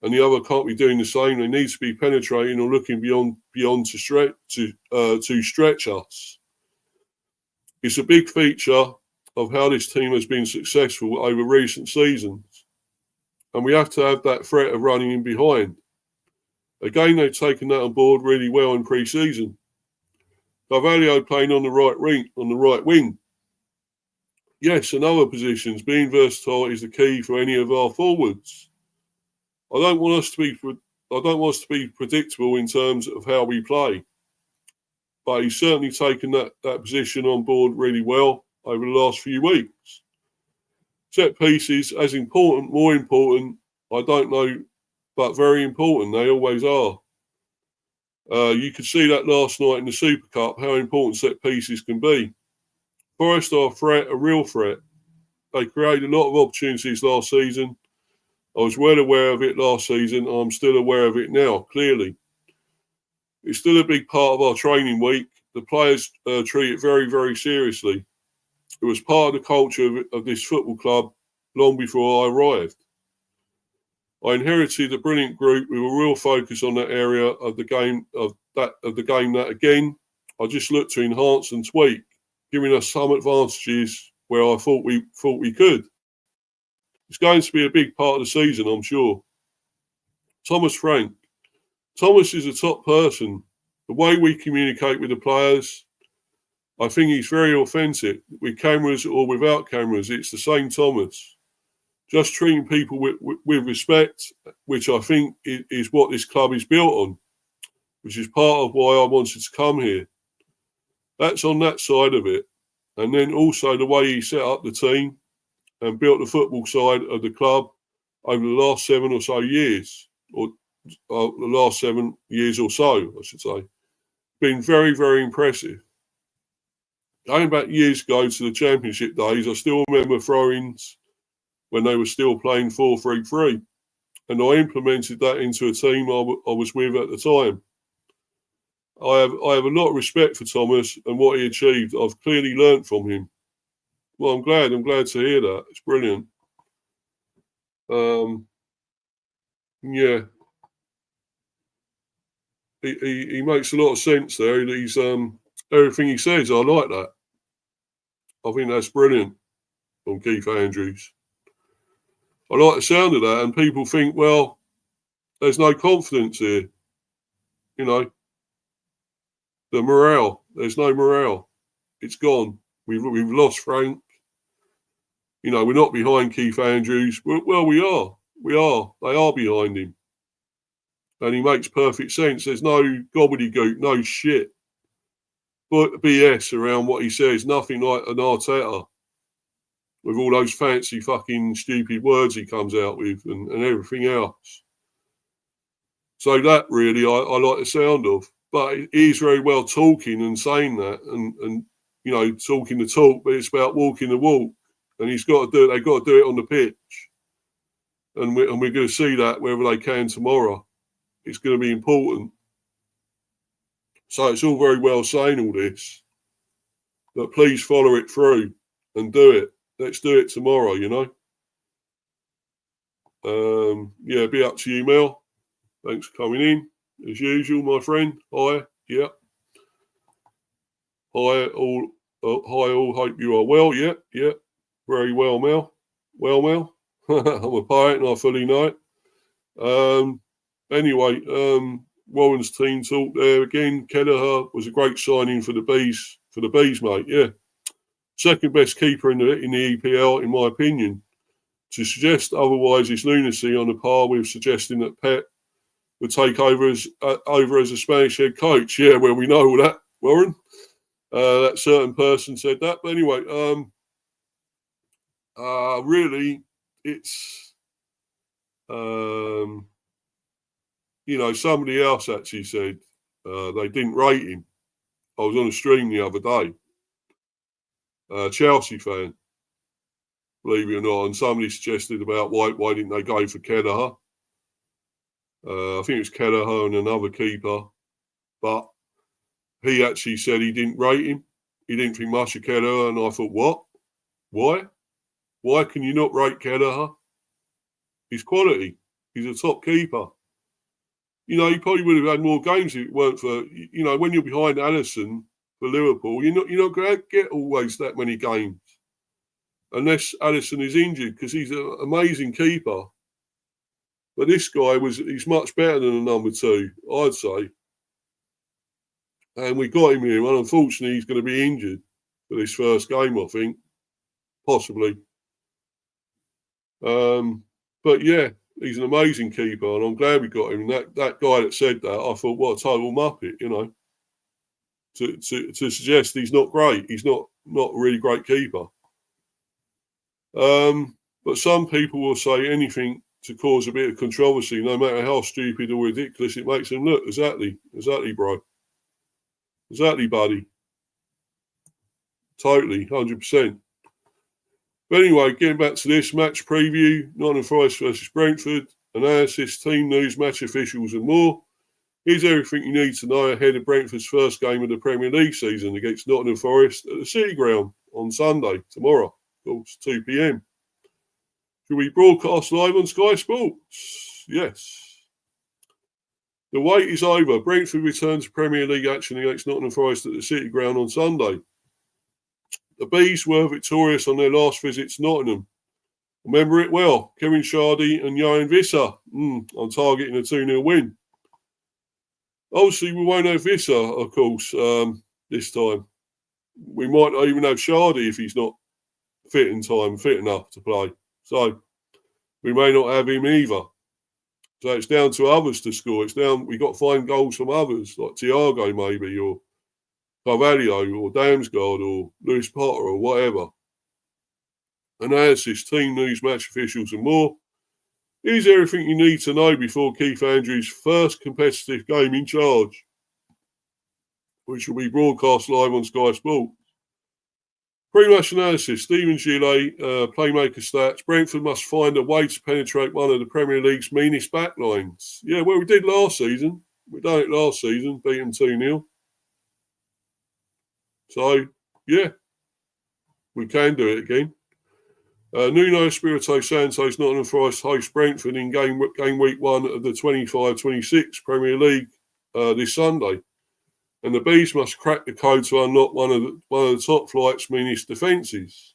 S1: and the other can't be doing the same, they need to be penetrating or looking beyond to stretch us. It's a big feature of how this team has been successful over recent seasons. And we have to have that threat of running in behind. Again, they've taken that on board really well in pre-season. Carvalho playing on the right wing. Yes, in other positions, being versatile is the key for any of our forwards. I don't want us to be predictable in terms of how we play, but he's certainly taken that position on board really well over the last few weeks. Set pieces, as important, more important, I don't know, but very important. They always are. You could see that last night in the Super Cup, how important set pieces can be. Forest are a real threat. They created a lot of opportunities last season. I was well aware of it last season. I'm still aware of it now, clearly. It's still a big part of our training week. The players treat it very, very seriously. It was part of the culture of this football club long before I arrived. I inherited a brilliant group with a real focus on that area of the game that again I just looked to enhance and tweak, giving us some advantages where I thought we could. It's going to be a big part of the season, I'm sure. Thomas Frank. Thomas is a top person. The way we communicate with the players, I think he's very authentic. With cameras or without cameras, it's the same Thomas. just treating people with respect, which I think is what this club is built on, which is part of why I wanted to come here. That's on that side of it. And then also the way he set up the team and built the football side of the club over the last 7 or so years, or the last 7 years or so, I should say. Been very, very impressive. Going back years ago to the Championship days, I still remember throw-ins when they were still playing 4-3-3. And I implemented that into a team I was with at the time. I have a lot of respect for Thomas and what he achieved. I've clearly learnt from him. Well, I'm glad to hear that. It's brilliant. Yeah. He makes a lot of sense there. He's everything he says, I like that. I think that's brilliant from Keith Andrews. I like the sound of that, and people think, well, there's no confidence here. You know, the morale. There's no morale. It's gone. We've lost Frank. You know, we're not behind Keith Andrews. Well, we are. We are. They are behind him. And he makes perfect sense. There's no gobbledygook, no shit. But BS around what he says. Nothing like an Arteta with all those fancy fucking stupid words he comes out with and everything else. So that really I like the sound of. But he's very well talking and saying that and you know, talking the talk, but it's about walking the walk. And he's got to do it. They've got to do it on the pitch. And we're going to see that whether they can tomorrow. It's going to be important. So it's all very well saying all this, but please follow it through and do it. Let's do it tomorrow, you know. Yeah, be up to you, Mel. Thanks for coming in, as usual, my friend. Hi, yeah. Hi, all. Hi, all. Hope you are well. Yeah, yeah. Very well, Mel. Well, Mel. I'm a poet and I fully know it. Anyway, Warren's team talk there again. Kelleher was a great signing for the bees, mate. Yeah, second best keeper in the EPL, in my opinion. To suggest otherwise is lunacy, on a par with suggesting that Pep would take over as a Spanish head coach. Yeah, well, we know all that, Warren. That certain person said that. But anyway, really, it's you know, somebody else actually said they didn't rate him. I was on a stream the other day. Chelsea fan, believe it or not, and somebody suggested about why didn't they go for Kelleher? I think it was Kelleher and another keeper, but he actually said he didn't rate him. He didn't think much of Kelleher, and I thought, what? Why? Why can you not rate Kelleher? He's quality. He's a top keeper. You know, he probably would have had more games if it weren't for, you know, when you're behind Alisson for Liverpool, you're not going to get always that many games unless Alisson is injured, because he's an amazing keeper. But this guy he's much better than a number 2, I'd say. And we got him here, and unfortunately he's going to be injured for this first game, I think. Possibly. But yeah, he's an amazing keeper, and I'm glad we got him. That guy that said that, I thought, what a total muppet, you know. To suggest he's not great. He's not a really great keeper. But some people will say anything to cause a bit of controversy, no matter how stupid or ridiculous it makes them look. Exactly, bro. Exactly, buddy. Totally, 100%. But anyway, getting back to this match preview, Nottingham Forest versus Brentford, analysis, team news, match officials and more. Here's everything you need to know ahead of Brentford's first game of the Premier League season against Nottingham Forest at the City Ground on Sunday, tomorrow, of course, 2 p.m. Will be broadcast live on Sky Sports. Yes. The wait is over. Brentford returns to Premier League action against Nottingham Forest at the City Ground on Sunday. The Bees were victorious on their last visit to Nottingham. Remember it well. Kevin Shardy and Johan Visser on targeting a 2-0 win. Obviously, we won't have Visser, of course, this time. We might not even have Shardy if he's not fit enough to play. So, we may not have him either. So it's down to others to score. We've got to find goals from others, like Thiago maybe, or Carvalho, or Damsgaard, or Lewis Potter, or whatever. Analysis, team news, match officials, and more. Here's everything you need to know before Keith Andrews' first competitive game in charge, which will be broadcast live on Sky Sports. Pre-match analysis, Stephen Gillet, playmaker stats. Brentford must find a way to penetrate one of the Premier League's meanest backlines. Yeah, well, we did last season. We done it last season, beat them 2-0. So, yeah, we can do it again. Nuno Espirito Santo's Nottingham Forest host Brentford in game week 1 of the 25-26 Premier League this Sunday. And the Bees must crack the code to unlock one of the top flight's meanest defences.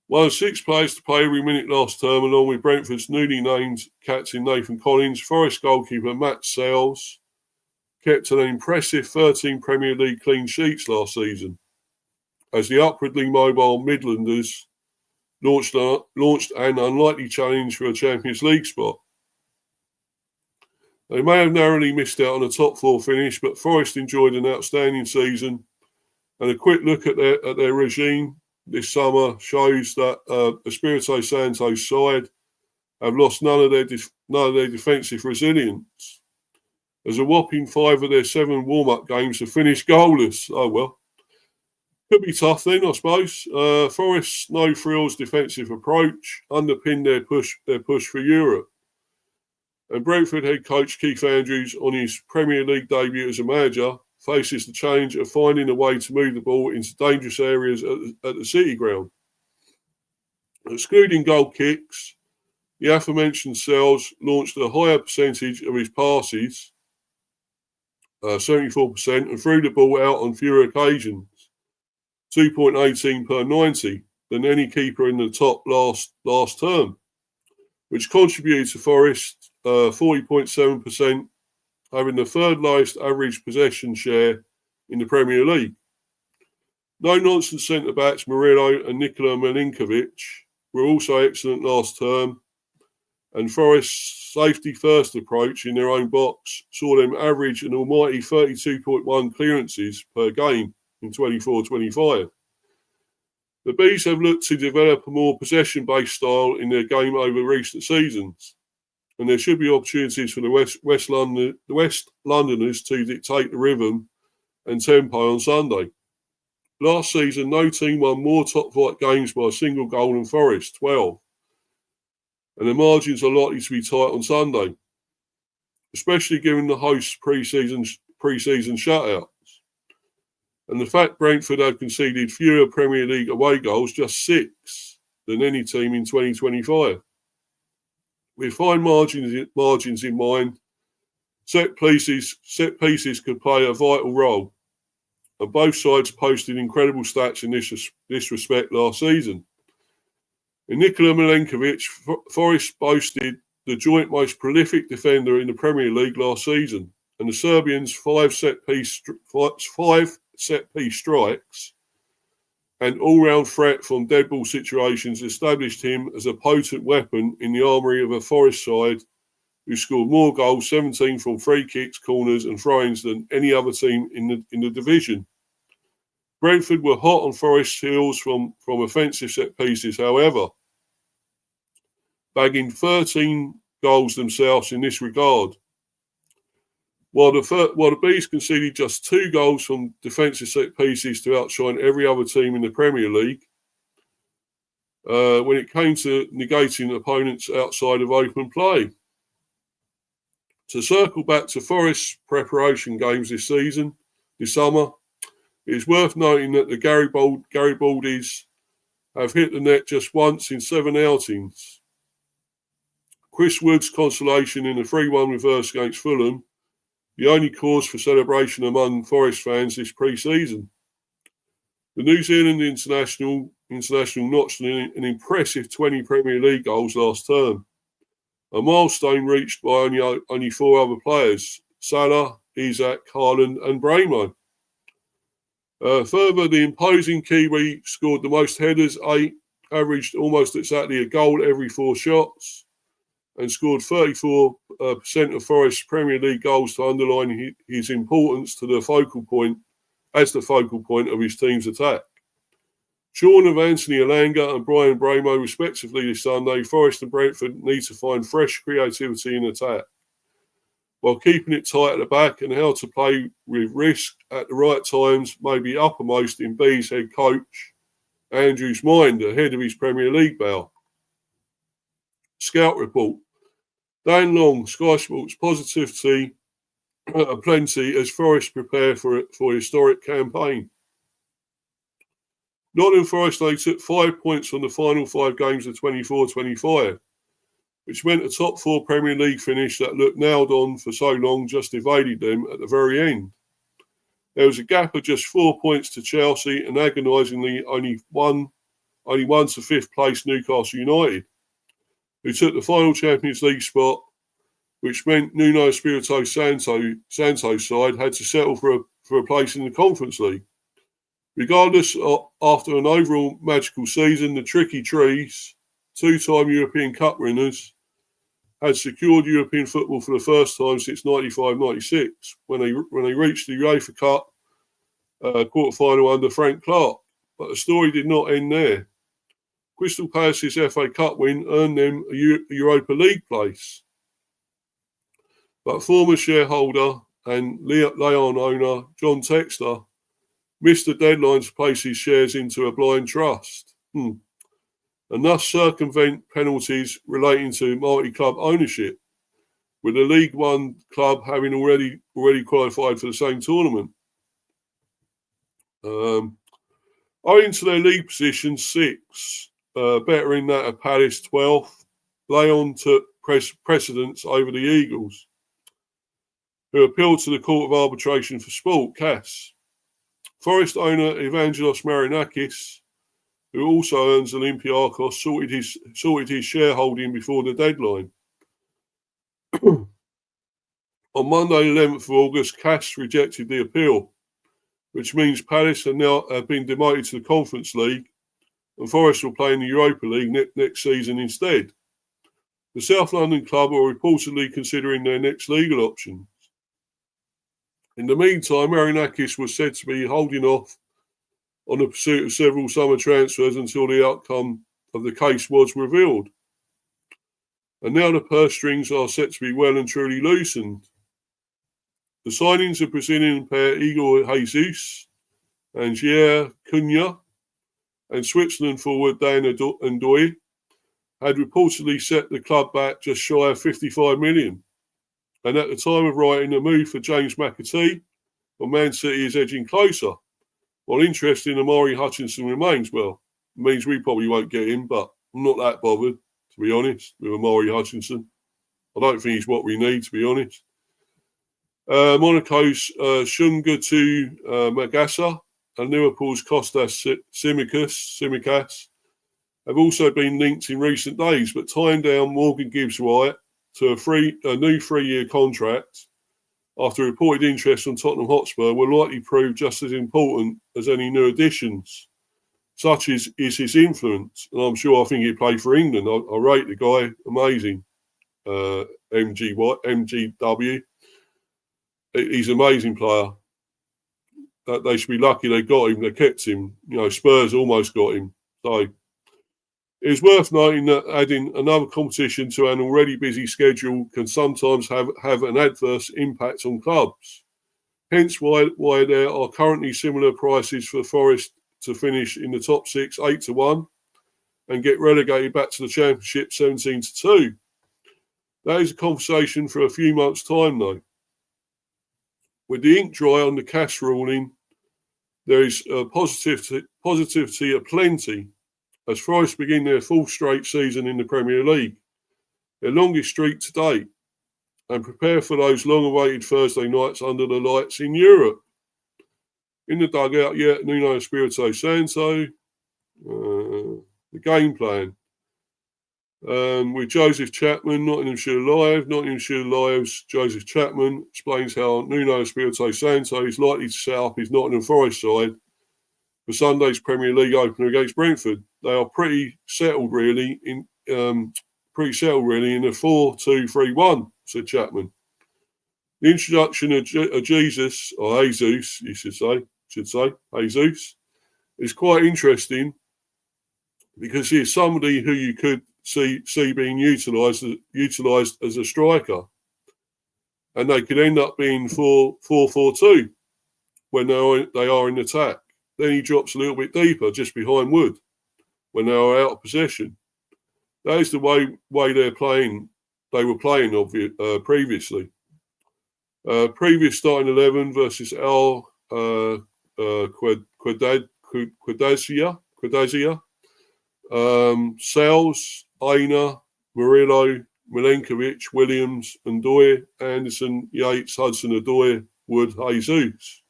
S1: One of 6 players to play every minute last term, along with Brentford's newly named captain Nathan Collins. Forest goalkeeper Matt Sales kept an impressive 13 Premier League clean sheets last season, as the upwardly mobile Midlanders launched an unlikely challenge for a Champions League spot. They may have narrowly missed out on a top 4 finish, but Forest enjoyed an outstanding season. And a quick look at their regime this summer shows that Espirito Santo's side have lost none of their defensive resilience, as a whopping 5 of their 7 warm-up games have finished goalless. Oh well, could be tough then, I suppose. Forest's no-frills defensive approach underpinned their push for Europe. And Brentford head coach Keith Andrews, on his Premier League debut as a manager, faces the challenge of finding a way to move the ball into dangerous areas at the City Ground. Excluding goal kicks, the aforementioned Sales launched a higher percentage of his passes, 74%, and threw the ball out on fewer occasions, 2.18 per 90, than any keeper in the top last term, which contributed to Forest 40.7%, having the 3rd lowest average possession share in the Premier League. No-nonsense centre-backs Murillo and Nikola Milinkovic were also excellent last term, and Forest's safety-first approach in their own box saw them average an almighty 32.1 clearances per game in 24-25. The Bees have looked to develop a more possession-based style in their game over recent seasons, and there should be opportunities for the West Londoners to dictate the rhythm and tempo on Sunday. Last season, no team won more top-flight games by a single goal than Forest, 12. And the margins are likely to be tight on Sunday, especially given the host's pre-season shutouts. And the fact Brentford have conceded fewer Premier League away goals, just 6, than any team in 2025. With fine margins in mind, set pieces could play a vital role, and both sides posted incredible stats in this respect last season. In Nikola Milinkovic, Forest boasted the joint most prolific defender in the Premier League last season, and the Serbians' 5 set-piece strikes and all-round threat from dead ball situations established him as a potent weapon in the armoury of a Forest side who scored more goals, 17 from free kicks, corners and throw-ins than any other team in the division. Brentford were hot on Forest's heels from offensive set pieces, however, bagging 13 goals themselves in this regard. While the Bees conceded just 2 goals from defensive set pieces to outshine every other team in the Premier League, when it came to negating opponents outside of open play. To circle back to Forest's preparation games this summer, it is worth noting that the Garibaldi's have hit the net just once in 7 outings. Chris Wood's consolation in a 3-1 reverse against Fulham, the only cause for celebration among Forest fans this pre-season. The New Zealand international notched an impressive 20 Premier League goals last term, a milestone reached by only 4 other players, Salah, Isak, Haaland and Bramo. Further, the imposing Kiwi scored the most headers, 8, averaged almost exactly a goal every 4 shots, and scored 34% of Forest's Premier League goals to underline his importance to the focal point of his team's attack. Shorn of Anthony Elanga and Brian Bramo respectively this Sunday, Forest and Brentford need to find fresh creativity in attack, while keeping it tight at the back, and how to play with risk at the right times may be uppermost in B's head coach Andrew's mind ahead of his Premier League bout. Scout report. Dan Long, Sky Sports, positivity plenty as Forest prepare for a historic campaign. Nottingham Forest, they took 5 points from the final 5 games of 24-25, which meant a top 4 Premier League finish that looked nailed on for so long just evaded them at the very end. There was a gap of just 4 points to Chelsea and agonisingly only one to 5th place Newcastle United, who took the final Champions League spot, which meant Nuno Espirito Santo's side had to settle for a place in the Conference League. Regardless, after an overall magical season, the Tricky Trees, 2-time European Cup winners, had secured European football for the first time since 95-96, when they reached the UEFA Cup quarter-final under Frank Clark. But the story did not end there. Crystal Palace's FA Cup win earned them a Europa League place. But former shareholder and Leon owner John Textor missed the deadline to place his shares into a blind trust, and thus circumvent penalties relating to multi-club ownership, with the League One club having already qualified for the same tournament. Owing to their league position 6, bettering that of Palace 12th, Leon took precedence over the Eagles, who appealed to the Court of Arbitration for Sport, CAS. Forest owner Evangelos Marinakis, who also earns Olympiacos, sorted his shareholding before the deadline. On Monday, 11th of August, CAS rejected the appeal, which means Palace have been demoted to the Conference League, and Forest will play in the Europa League next season instead. The South London club are reportedly considering their next legal options. In the meantime, Marinakis was said to be holding off on the pursuit of several summer transfers until the outcome of the case was revealed. And now the purse strings are set to be well and truly loosened. The signings of Brazilian pair Igor Jesus and Jair Cunha and Switzerland forward Dan Ndoye had reportedly set the club back just shy of 55 million. And at the time of writing, the move for James McAtee from Man City is edging closer. While interest in Amari Hutchinson remains, well, it means we probably won't get him, but I'm not that bothered, to be honest, with Amari Hutchinson. I don't think he's what we need, to be honest. Monaco's Shungutu Magasa and Liverpool's Kostas Tsimikas have also been linked in recent days, but tying down Morgan Gibbs-White to a new 3-year contract after reported interest from Tottenham Hotspur will likely prove just as important as any new additions. Such is his influence, and I think he'd play for England. I rate the guy, amazing. MGW. He's an amazing player. They should be lucky they got him. They kept him. Spurs almost got him. So it's worth noting that adding another competition to an already busy schedule can sometimes have an adverse impact on clubs. Hence why there are currently similar prices for Forest to finish in the top 6, 8-1, and get relegated back to the Championship 17-2. That is a conversation for a few months' time, though. With the ink dry on the CAS ruling, there is positivity aplenty as Forest begin their 4th straight season in the Premier League, their longest streak to date, and prepare for those long-awaited Thursday nights under the lights in Europe. In the dugout, Nuno Espirito Santo, the game plan. With Joseph Chapman, Nottinghamshire Live's Joseph Chapman explains how Nuno Espirito Santo is likely to set up his Nottingham Forest side for Sunday's Premier League opener against Brentford. They are pretty settled, really, in a 4-2-3-1, said Chapman. The introduction of Jesus, or Jesus, you should say, Jesus, is quite interesting because he is somebody who you could see being utilised as a striker. And they could end up being 4-4-2 when they are in attack. Then he drops a little bit deeper, just behind Wood, when they are out of possession. That is the way they're playing. They were playing previously. Previous starting 11 versus Al Quadazia, Sales, Aina, Murillo, Milenkovic, Williams, Ndoye, Anderson, Yates, Hudson-Odoi, Wood, Jesus.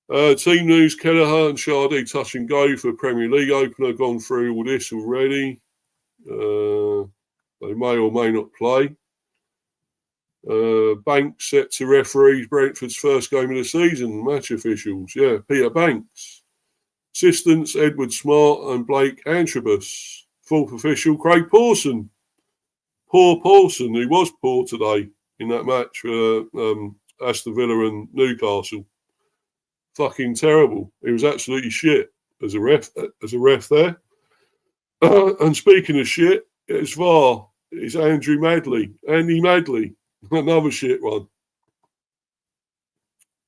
S1: Team news: Kelleher and Shardy touch and go for Premier League opener. Gone through all this already. They may or may not play. Banks set to referee Brentford's first game of the season. Match officials, Peter Banks. Assistants Edward Smart and Blake Antrobus. Fourth official Craig Pawson. Poor Pawson, who was poor today in that match for Aston Villa and Newcastle. Fucking terrible. He was absolutely shit as a ref there. And speaking of shit, it's VAR. It's Andy Madley, another shit one.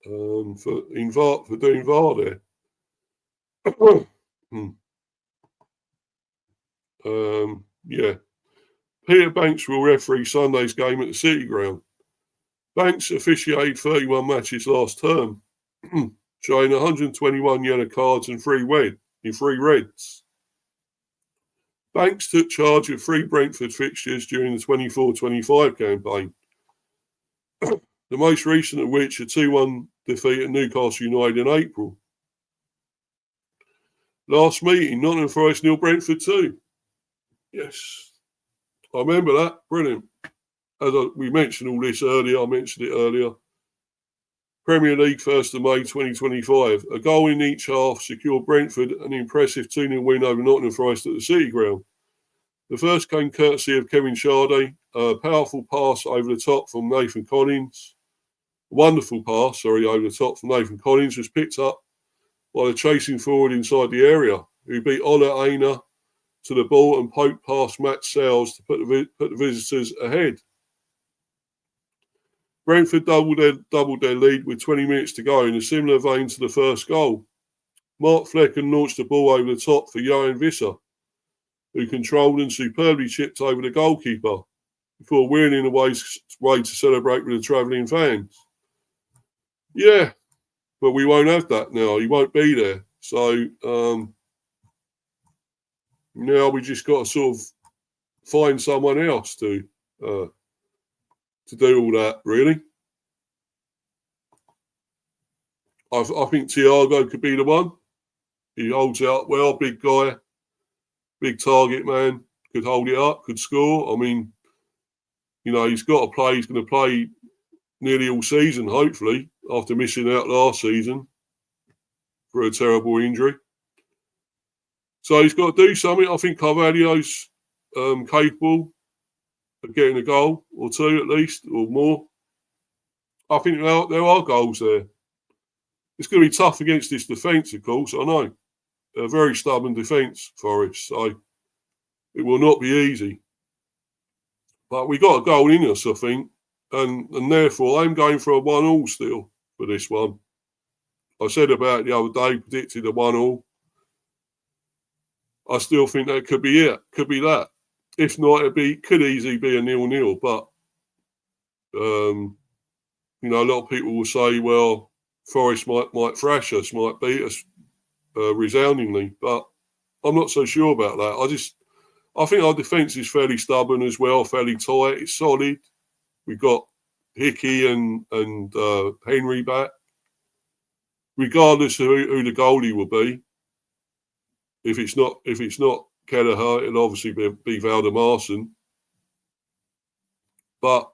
S1: For doing VAR there. Peter Banks will referee Sunday's game at the City Ground. Banks officiated 31 matches last term, showing 121 yellow cards and 3 reds. Banks took charge of 3 Brentford fixtures during the 24-25 campaign, the most recent of which a 2-1 defeat at Newcastle United in April. Last meeting, Nottingham Forest 0 Brentford 2. Yes, I remember that. Brilliant. We mentioned all this earlier. I mentioned it earlier. Premier League 1st of May 2025. A goal in each half secured Brentford an impressive 2-0 win over Nottingham Forest at the City Ground. The first came courtesy of Kevin Shardy, a powerful pass over the top from Nathan Collins. A wonderful pass, over the top from Nathan Collins was picked up by the chasing forward inside the area, who beat Ola Aina to the ball and poked past Matt Sales to put the visitors ahead. Brentford doubled their lead with 20 minutes to go in a similar vein to the first goal. Mark Flecken launched the ball over the top for Johan Visser, who controlled and superbly chipped over the goalkeeper before wheeling away to celebrate with the travelling fans. Yeah, but we won't have that now. He won't be there. So now we just got to sort of find someone else to do all that, really. I think Thiago could be the one. He holds out well, big guy, big target man, could hold it up, could score. I mean, he's got to play. He's going to play nearly all season, hopefully, after missing out last season for a terrible injury. So he's got to do something. I think Carvalho's capable of getting a goal or 2 at least, or more. I think there are goals there. It's going to be tough against this defence, of course, I know. A very stubborn defence, Forest, so it will not be easy. But we got a goal in us, I think, and therefore I'm going for a 1-1 still for this one. I said about it the other day, predicted a 1-1. I still think that could be it, could be that. If not, could easily be a 0-0. But a lot of people will say, well, Forest might thrash us, might beat us resoundingly, but I'm not so sure about that. I think our defence is fairly stubborn as well, fairly tight. It's solid. We've got Hickey and Henry back, regardless of who the goalie will be. If it's not Kelleher, it'll obviously be Valdemarson. But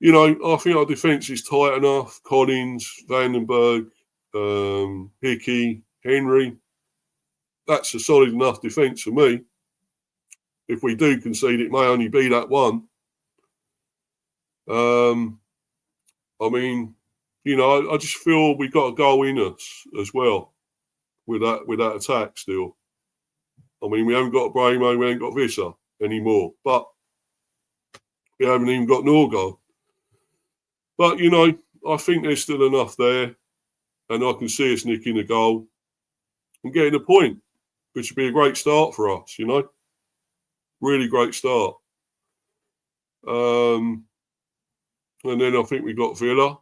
S1: I think our defence is tight enough. Collins, Vandenberg, Hickey, Henry. That's a solid enough defence for me. If we do concede, it may only be that one. I mean, you know, I just feel we got a goal in us as well with that attack still. I mean, we haven't got Bramo, we haven't got Visser anymore, but we haven't even got Norgard. But, you know, I think there's still enough there, and I can see us nicking a goal and getting a point, which would be a great start for us, you know. Really great start. And then I think we got Villa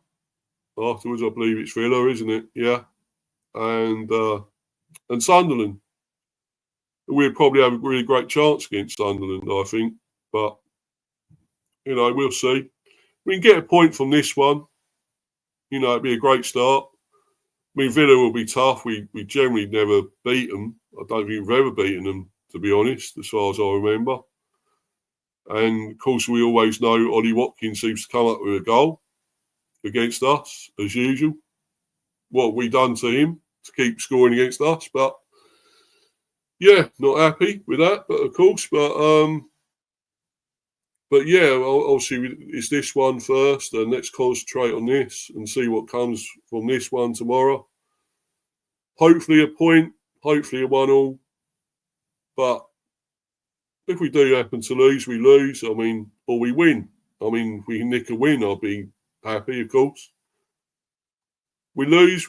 S1: afterwards. I believe it's Villa, isn't it? Yeah. And Sunderland. We'd probably have a really great chance against Sunderland, I think. But, you know, we'll see. We can get a point from this one. You know, it'd be a great start. I mean, Villa will be tough. We generally never beat them. I don't think we've ever beaten them, to be honest, as far as I remember. And, of course, we always know Ollie Watkins seems to come up with a goal against us, as usual. What have we done to him to keep scoring against us? But, yeah, not happy with that, but of course. But yeah, obviously, it's this one first, and let's concentrate on this and see what comes from this one tomorrow. Hopefully a point, hopefully a 1-1. But if we do happen to lose, we lose. I mean, or we win. I mean, if we nick a win, I'll be happy, of course. We lose,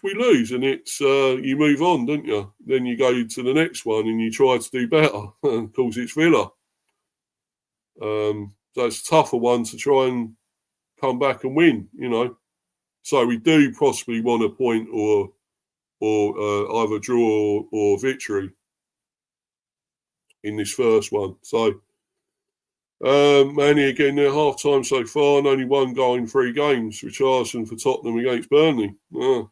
S1: and it's you move on, don't you? Then you go to the next one and you try to do better. And of course, it's Villa. So it's a tougher one to try and come back and win, you know. So we do possibly want a point or either draw or victory in this first one. So, Manny again, they're half time so far and only one goal in 3 games. Richardson for Tottenham against Burnley. Again,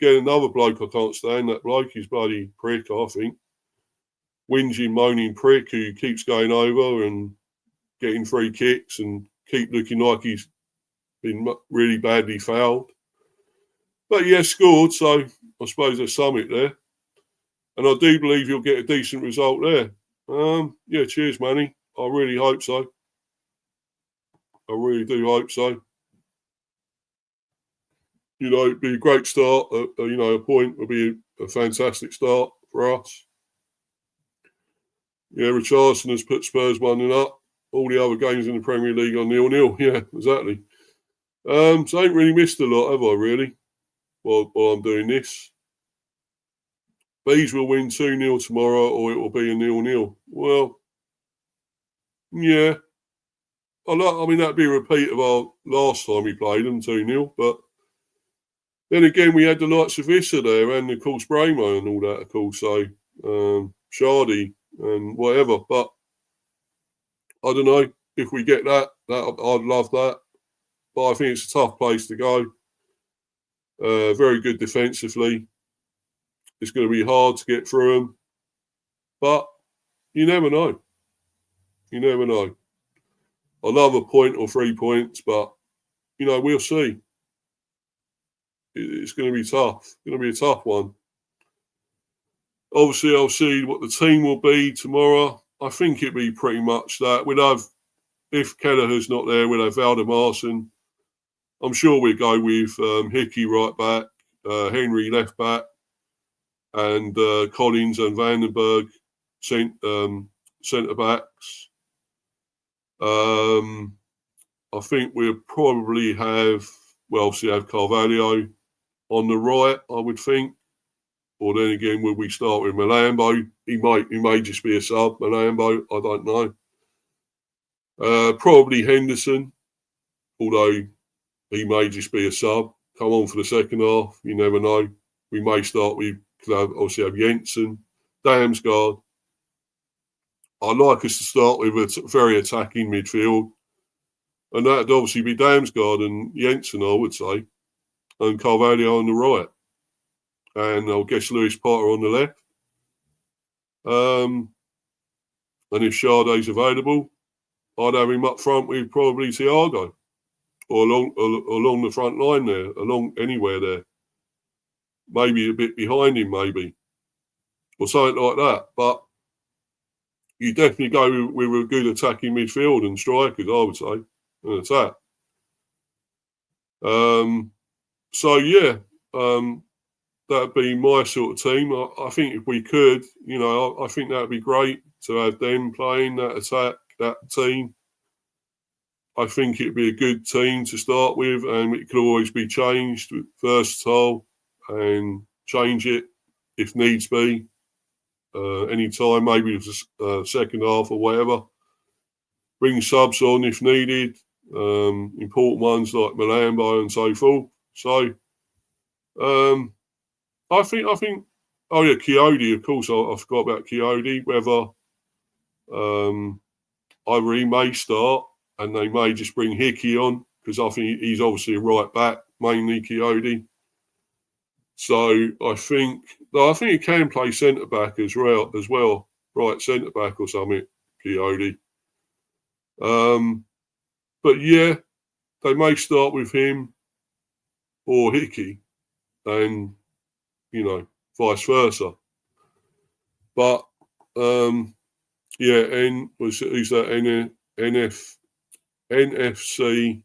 S1: another bloke I can't stand. That bloke, he's bloody prick, I think. Whinging, moaning prick who keeps going over and getting free kicks and keep looking like he's been really badly fouled. But yeah, scored, so I suppose there's something there. And I do believe you'll get a decent result there. Yeah, cheers, Manny. I really hope so. I really do hope so. You know, it'd be a great start. You know, a point would be a fantastic start for us. Yeah, Richardson has put Spurs 1-0 up. All the other games in the Premier League are 0-0. Yeah, exactly. So I ain't really missed a lot, have I, really, while I'm doing this? Bees will win 2-0 tomorrow, or it will be a 0-0. Well, yeah. I mean, that'd be a repeat of our last time we played them, 2-0. But then again, we had the likes of Visser there and, of course, Bramo and all that, of course. So, Shardy and whatever. But I don't know if we get that. I'd love that. But I think it's a tough place to go. Very good defensively. It's going to be hard to get through them. But you never know. You never know. I love a point or 3 points, but, you know, we'll see. It's going to be tough. It's going to be a tough one. Obviously, I'll see what the team will be tomorrow. I think it'll be pretty much that. We'll have, if Kelleher's not there, we'll have Valdemarson. I'm sure we'll go with Hickey right back, Henry left back, and Collins and Vandenberg centre backs. I think we'll probably have Carvalho on the right, I would think. Or then again, will we start with Malambo? He may just be a sub, Malambo, I don't know. Probably Henderson, although he may just be a sub. Come on for the second half, you never know. We may start with, obviously have Jensen, Damsgaard. I'd like us to start with a very attacking midfield. And that'd obviously be Damsgaard and Jensen, I would say. And Carvalho on the right. And I guess Lewis Potter on the left. And if Shardy's available, I'd have him up front with probably Thiago. Or along the front line there, along anywhere there. maybe a bit behind him, maybe, or something like that. But you definitely go with a good attacking midfield and strikers, I would say, and attack. So yeah, that'd be my sort of team. I think if we could, I think that'd be great to have them playing that attack, that team. I think it'd be a good team to start with, and it could always be changed, versatile, and change it if needs be. Any time, maybe the second half or whatever. Bring subs on if needed. Important ones like Malambo and so forth. So, I think. Oh yeah, Coyote. Of course, I forgot about Coyote. Whether either he may start and they may just bring Hickey on because I think he's obviously a right back, mainly Coyote. So I think he can play centre back as well, right centre back or something, Coyote. But yeah, they may start with him or Hickey, and vice versa. But yeah, who's that? NFC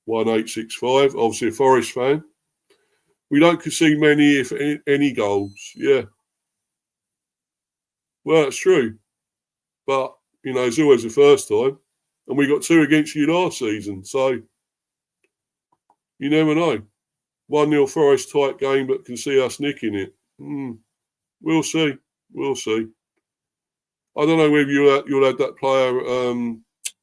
S1: 1865, obviously a Forest fan. We don't concede many, if any, goals. Yeah. Well, it's true. But, it's always the first time. And we got 2 against you last season. So, you never know. 1-0 Forest tight game, but can see us nicking it. We'll see. We'll see. I don't know whether you'll have that player.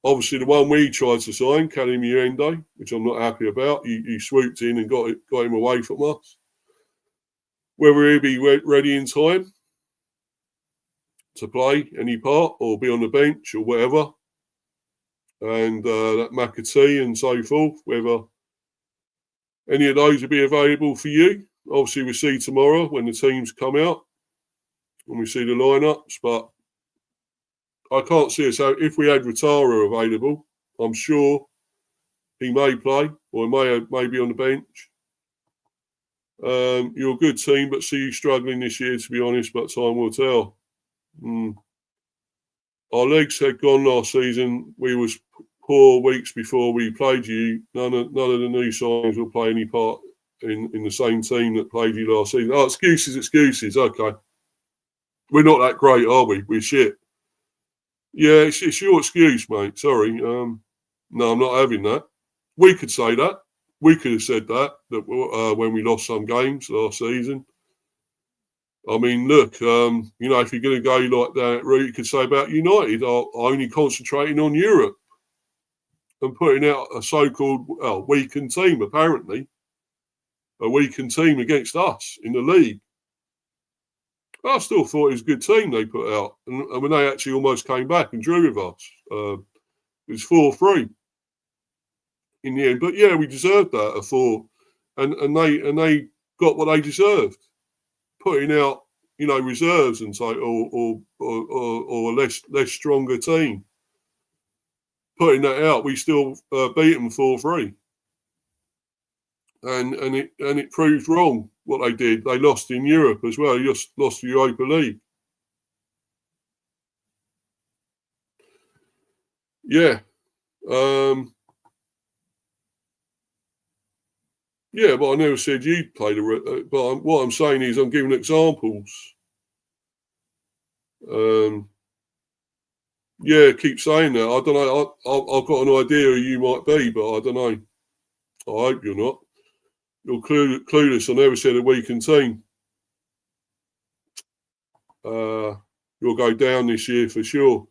S1: Obviously, the one we tried to sign, Kalim Urende, which I'm not happy about. He swooped in and got him away from us. Whether he'll be ready in time to play any part or be on the bench or whatever. And that McAtee and so forth, whether any of those will be available for you. Obviously, we'll see tomorrow when the teams come out and we see the lineups. But I can't see us out. If we had Ratara available, I'm sure he may play or may be on the bench. You're a good team, but see you struggling this year, to be honest, but time will tell. Our legs had gone last season. We was poor weeks before we played you. None of the new signings will play any part in the same team that played you last season. Oh, excuses. Okay. We're not that great, are we? We're shit. Yeah, it's your excuse, mate. Sorry. No, I'm not having that. We could say that. We could have said that when we lost some games last season. I mean, look, if you're going to go like that route, you could say about United are only concentrating on Europe and putting out a so-called weakened team, apparently. A weakened team against us in the league. I still thought it was a good team they put out. And when they actually almost came back and drew with us, it was 4-3 in the end. But yeah, we deserved that, I thought. And they got what they deserved. Putting out, reserves and so or a less stronger team. Putting that out, we still beat them 4-3. And it proved wrong what they did. They lost in Europe as well. They just lost the Europa League. Yeah. Yeah, but I never said you played but what I'm saying is I'm giving examples. Yeah, keep saying that. I don't know. I've got an idea who you might be, but I don't know. I hope you're not. You're clueless. I never said a weakened team. You'll go down this year for sure.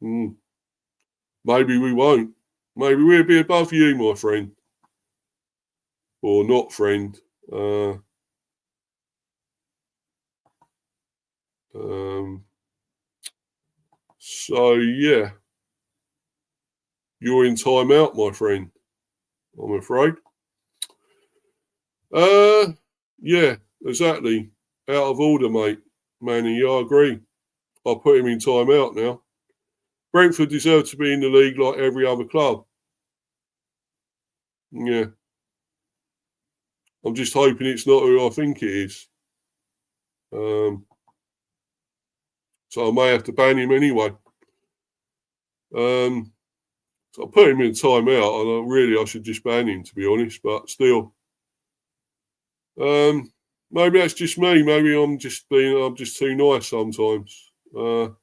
S1: Maybe we won't. Maybe we'll be above you, my friend. Or not friend. So, yeah. You're in timeout, my friend. I'm afraid. Yeah, exactly. Out of order, mate. Manny, I agree. I'll put him in timeout now. Brentford deserve to be in the league like every other club. Yeah. I'm just hoping it's not who I think it is. So I may have to ban him anyway. So I put him in timeout, and I should just ban him, to be honest. But still, maybe that's just me. Maybe I'm just too nice sometimes. But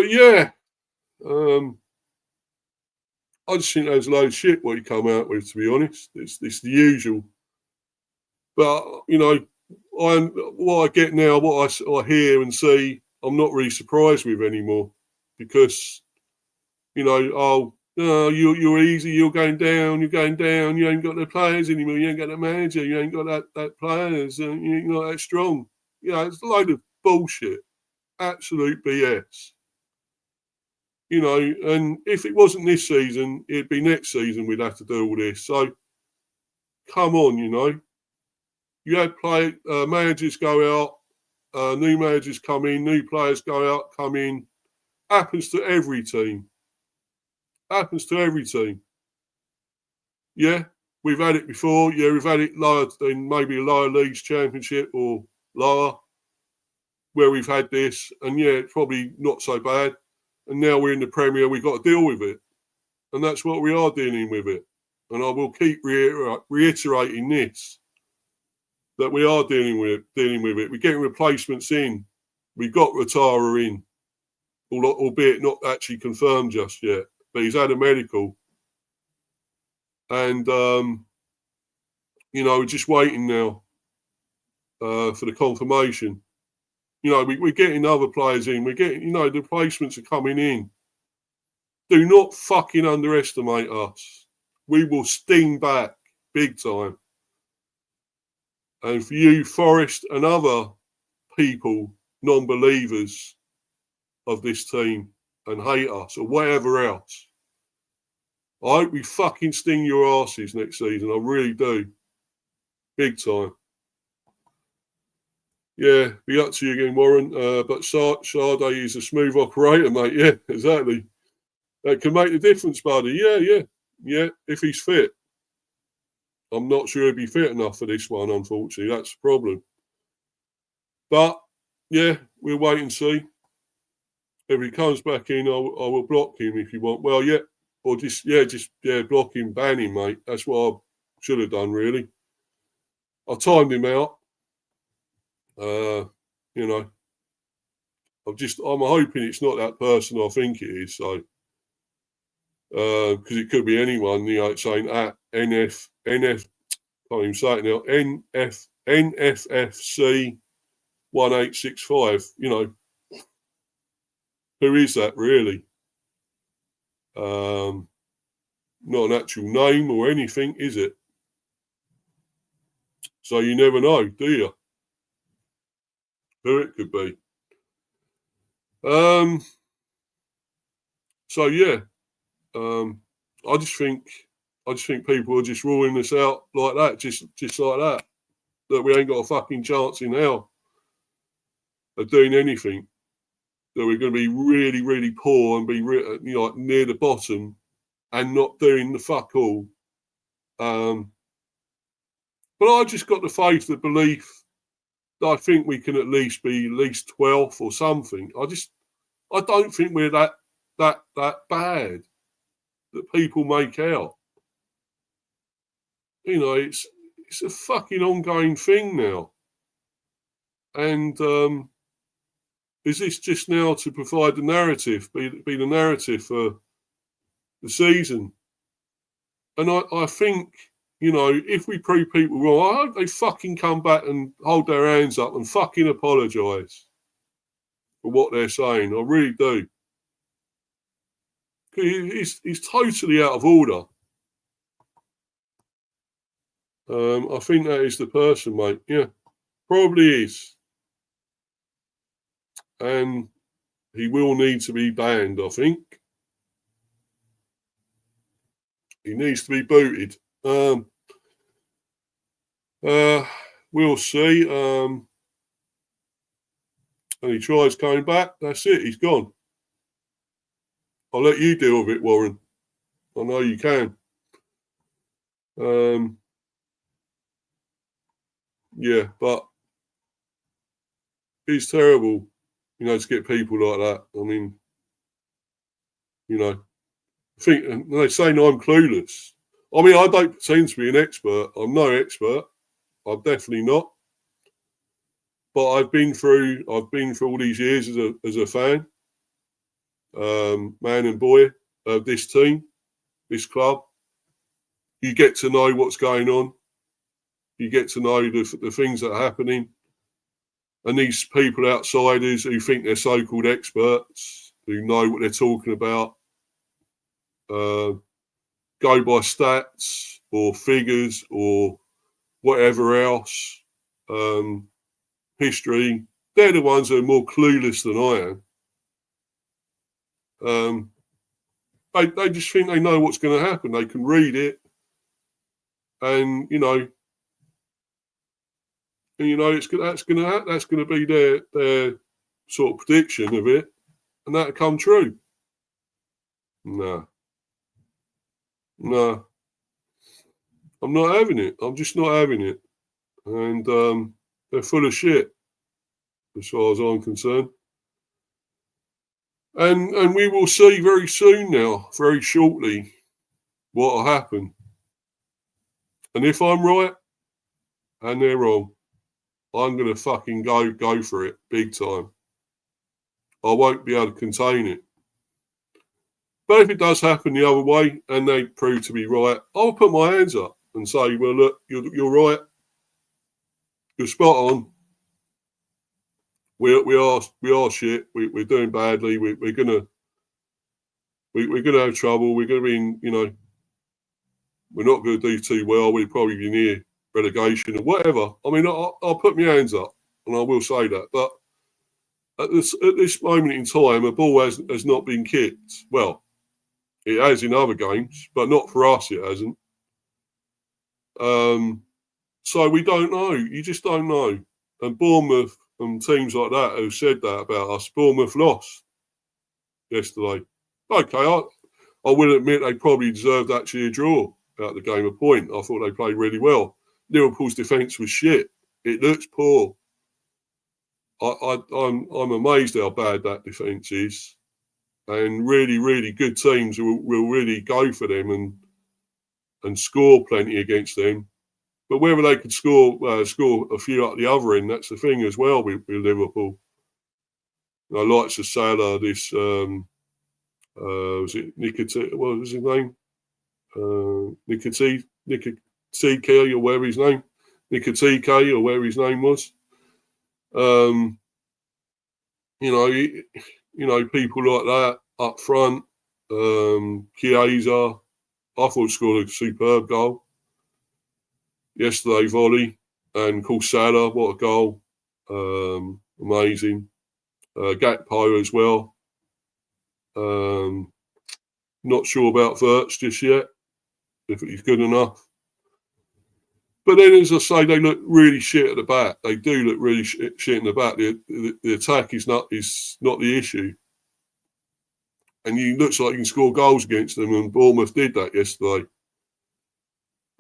S1: yeah, I just think there's a load of shit what he come out with. To be honest, it's the usual. But what I get now, what I hear and see, I'm not really surprised with anymore, because you're easy, you're going down, you ain't got the players anymore, you ain't got the manager, you ain't got that players, you're not that strong. It's a load of bullshit, absolute BS. And if it wasn't this season, it'd be next season we'd have to do all this. So come on, you had managers go out, new managers come in, new players go out, come in. Happens to every team. Yeah, we've had it before. Yeah, we've had it lower in maybe a lower leagues championship or lower, where we've had this, and yeah, it's probably not so bad. And now we're in the Premier, we've got to deal with it, and that's what we are dealing with it. And I will keep reiterating this, that we are dealing with it. We're getting replacements in. We've got Ratara in, albeit not actually confirmed just yet, but he's had a medical. And, we're just waiting now for the confirmation. We're getting other players in. We're getting, the replacements are coming in. Do not fucking underestimate us. We will sting back big time. And for you, Forest and other people, non-believers of this team, and hate us or whatever else, I hope we fucking sting your asses next season. I really do. Big time. Yeah, be up to you again, Warren. But Sade is a smooth operator, mate. Yeah, exactly. That can make the difference, buddy. Yeah, if he's fit. I'm not sure he'll be fit enough for this one, unfortunately. That's the problem. But, yeah, we'll wait and see. If he comes back in, I will block him if you want. Well, yeah, or just block him, ban him, mate. That's what I should have done, really. I timed him out. I'm hoping it's not that person I think it is. So, because it could be anyone, saying at NF, can't even say it now, NFFC 1865. Who is that really? Not an actual name or anything, is it? So you never know, do you? Who it could be. So yeah, I just think people are just ruling us out like that, just like that. That we ain't got a fucking chance in hell of doing anything. That we're going to be really, really poor and be near the bottom and not doing the fuck all. But I just got the faith, the belief that I think we can at least be 12th or something. I don't think we're that bad that people make out. It's a fucking ongoing thing now. And is this just now to provide the narrative, be the narrative for the season? And I think, if we prove people wrong, I hope they fucking come back and hold their hands up and fucking apologise for what they're saying. I really do. He's totally out of order. I think that is the person, mate. Yeah, probably is. And he will need to be banned, I think. He needs to be booted. We'll see. And he tries coming back. That's it. He's gone. I'll let you deal with it, Warren. I know you can. Yeah, but it's terrible, you know, to get people like that. I mean, you know, I think they say I'm clueless. I mean, I don't pretend to be an expert. I'm no expert. I'm definitely not. But I've been through all these years as a fan, man and boy of this team, this club. You get to know what's going on. You get to know the things that are happening. And these people, outsiders who think they're so-called experts, who know what they're talking about, go by stats or figures or whatever else, history. They're the ones that are more clueless than I am. They just think they know what's going to happen. They can read it, and you know, that's going to be their sort of prediction of it, and that'll come true. No, I'm not having it. I'm just not having it, and they're full of shit, as far as I'm concerned. And we will see very soon now, very shortly, what will happen. And if I'm right and they're wrong, I'm going to fucking go for it big time. I won't be able to contain it. But if it does happen the other way and they prove to be right, I'll put my hands up and say, well, look, you're right. You're spot on. We are shit. We're doing badly. We're gonna have trouble. We're gonna be in, you know, we're not gonna do too well. We'll probably be near relegation or whatever. I mean, I'll put my hands up and I will say that. But at this moment in time, a ball has not been kicked. Well, it has in other games, but not for us. It hasn't. So we don't know. You just don't know. And Bournemouth and teams like that have said that about us. Bournemouth lost yesterday. Okay, I will admit they probably deserved actually a draw out the game, a point. I thought they played really well. Liverpool's defence was shit. It looks poor. I'm amazed how bad that defence is. And really, really good teams will really go for them and score plenty against them. But whether they could score a few at the other end, that's the thing as well with Liverpool. You know, likes of Salah, this was it Nicote? What was his name? Nicote or whatever his name, Nicote or whatever his name was. You know, people like that up front. Chiesa, I thought scored a superb goal yesterday, volley, and of course Salah, what a goal, amazing. Gakpo as well. Not sure about Wirtz just yet, if he's good enough. But then, as I say, they look really shit at the back. They do look really shit in the back. The attack is not the issue. And it looks like you can score goals against them, and Bournemouth did that yesterday.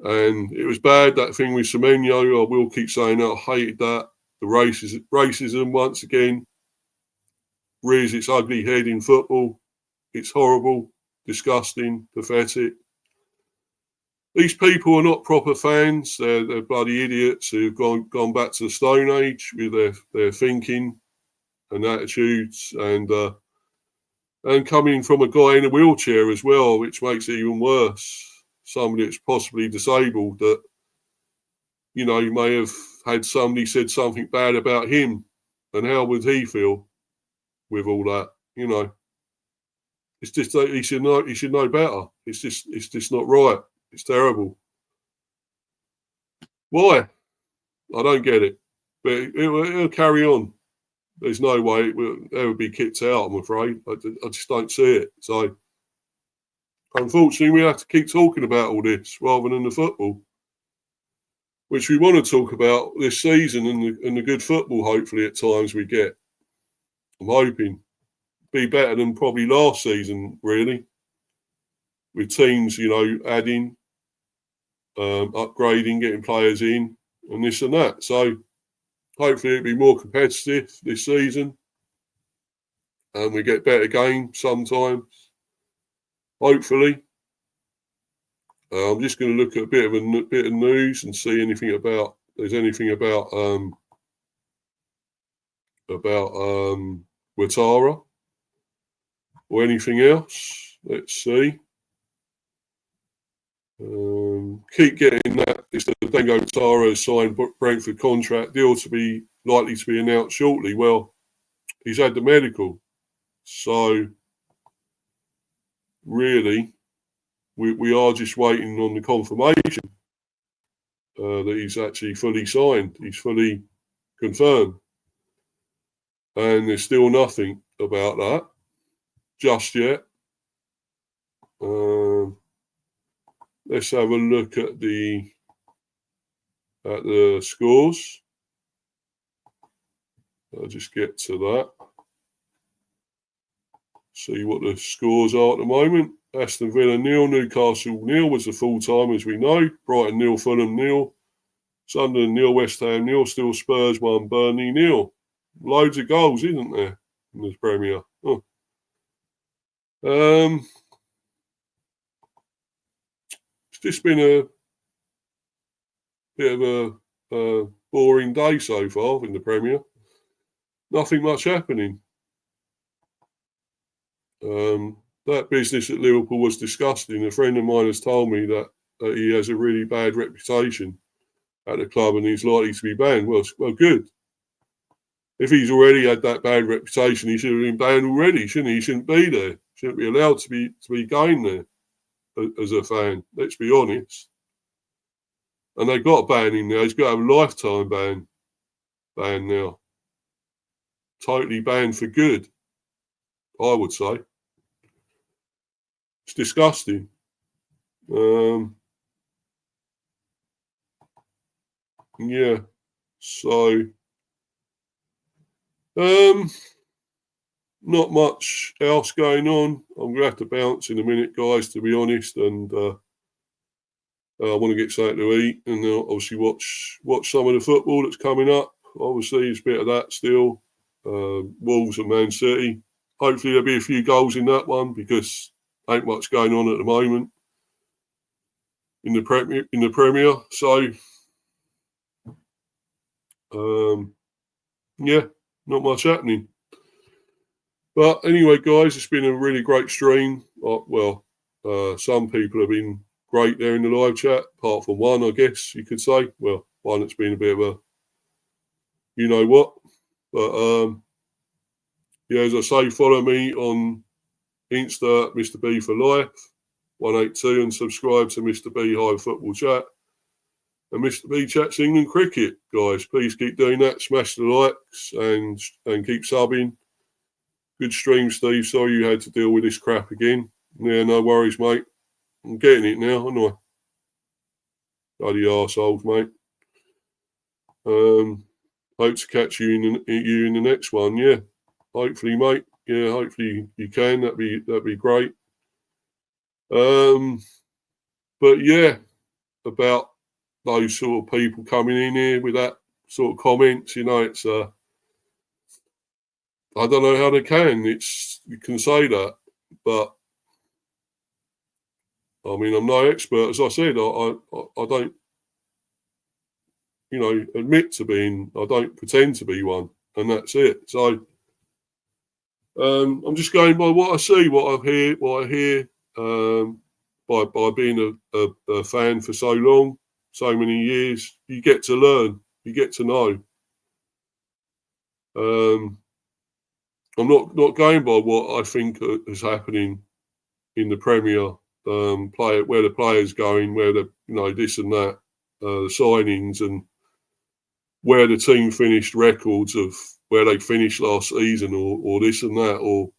S1: And it was bad, that thing with Semenyo. I will keep saying that. I hated that. The racism, once again, rears its ugly head in football. It's horrible, disgusting, pathetic. These people are not proper fans. They're bloody idiots who've gone back to the Stone Age with their thinking and attitudes, and coming from a guy in a wheelchair as well, which makes it even worse. Somebody that's possibly disabled, that, you know, you may have had somebody said something bad about him, and how would he feel with all that? You know, it's just that he should know better. It's just not right. It's terrible. Why? I don't get it. But it'll carry on. There's no way it would be kicked out, I'm afraid. I just don't see it. So, unfortunately, we have to keep talking about all this rather than the football, which we want to talk about this season, and the good football, hopefully, at times we get. I'm hoping. Be better than probably last season, really, with teams, you know, adding, upgrading, getting players in, and this and that. So hopefully it'll be more competitive this season, and we get better games sometimes. Hopefully. I'm just going to look at a bit of news and see anything about. There's anything about Ouattara or anything else. Let's see. Keep getting that. It's the Dango Ouattara has signed Brentford contract deal to be likely to be announced shortly. Well, he's had the medical, so really, we are just waiting on the confirmation that he's actually fully signed. He's fully confirmed, and there's still nothing about that just yet. Let's have a look at the scores. I'll just get to that. See what the scores are at the moment. Aston Villa 0, Newcastle 0 was the full time, as we know. Brighton 0, Fulham 0, Sunderland 0, West Ham 0, still Spurs 1, Burnley 0. Loads of goals, isn't there, in the Premier? Oh. It's just been a bit of a boring day so far in the Premier. Nothing much happening. That business at Liverpool was disgusting. A friend of mine has told me that he has a really bad reputation at the club and he's likely to be banned. Well, good. If he's already had that bad reputation, he should have been banned already, shouldn't he? He shouldn't be there. Shouldn't be allowed to be going there as a fan. Let's be honest. And they've got a ban in there. He's got to have a lifetime ban now. Totally banned for good, I would say. It's disgusting. Yeah. So, not much else going on. I'm going to have to bounce in a minute, guys, to be honest. And I want to get something to eat and obviously watch some of the football that's coming up. Obviously, there's a bit of that still. Wolves and Man City. Hopefully there'll be a few goals in that one because ain't much going on at the moment in the Premier. So yeah, not much happening. But anyway, guys, it's been a really great stream. Some people have been great there in the live chat, apart from one, I guess you could say. Well, one that's been a bit of a you know what. But yeah, as I say, follow me on Insta, Mr. B for Life 182, and subscribe to Mr. B Hive Football Chat and Mr. B Chats England Cricket, guys. Please keep doing that. Smash the likes and keep subbing. Good stream, Steve. Sorry you had to deal with this crap again. Yeah, no worries, mate. I'm getting it now, aren't I? Bloody arseholes, mate. Hope to catch you in the next one. Yeah, hopefully, mate. Yeah, hopefully you can. That'd be great. But yeah, about those sort of people coming in here with that sort of comments, it's I don't know how they can. You can say that, but I mean, I'm no expert. As I said, I don't, admit to being. I don't pretend to be one, and that's it. So I'm just going by what I see, what I hear. By being a fan for so long, so many years, you get to learn, you get to know. I'm not going by what I think is happening in the Premier, where the players going, where the this and that, the signings, and where the team finished records of where they finished last season, or this and that, or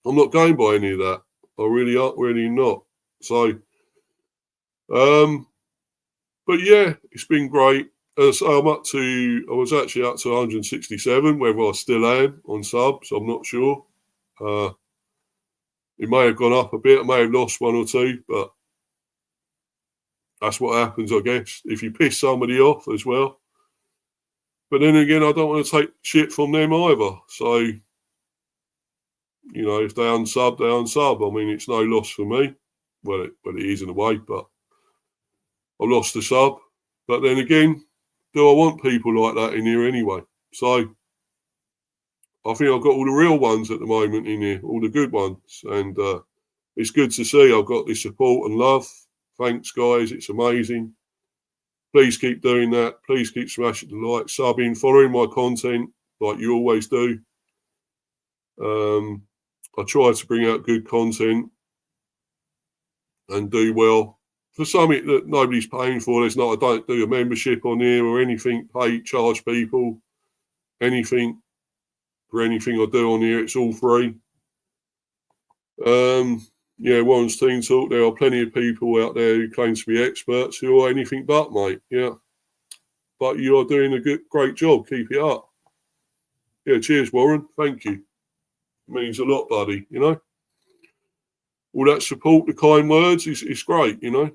S1: I'm not going by any of that. I really not. So, but yeah, it's been great. So I was actually up to 167, whether I still am on subs, I'm not sure. It may have gone up a bit, I may have lost one or two, but that's what happens, I guess. If you piss somebody off as well, But then again, I don't want to take shit from them either. So, you know, if they unsub, they unsub. I mean, it's no loss for me. Well, it is in a way, but I lost the sub. But then again, do I want people like that in here anyway? So I think I've got all the real ones at the moment in here, all the good ones. And it's good to see I've got this support and love. Thanks, guys. It's amazing. Please keep doing that. Please keep smashing the like, subbing, following my content like you always do. I try to bring out good content and do well. For something that nobody's paying for, I don't do a membership on here or anything, charge people, anything. For anything I do on here, it's all free. Yeah, Warren's Teen Talk, there are plenty of people out there who claim to be experts who are anything but, mate. Yeah. But you are doing a great job. Keep it up. Yeah, cheers, Warren. Thank you. It means a lot, buddy, you know. All that support, the kind words, is great, you know.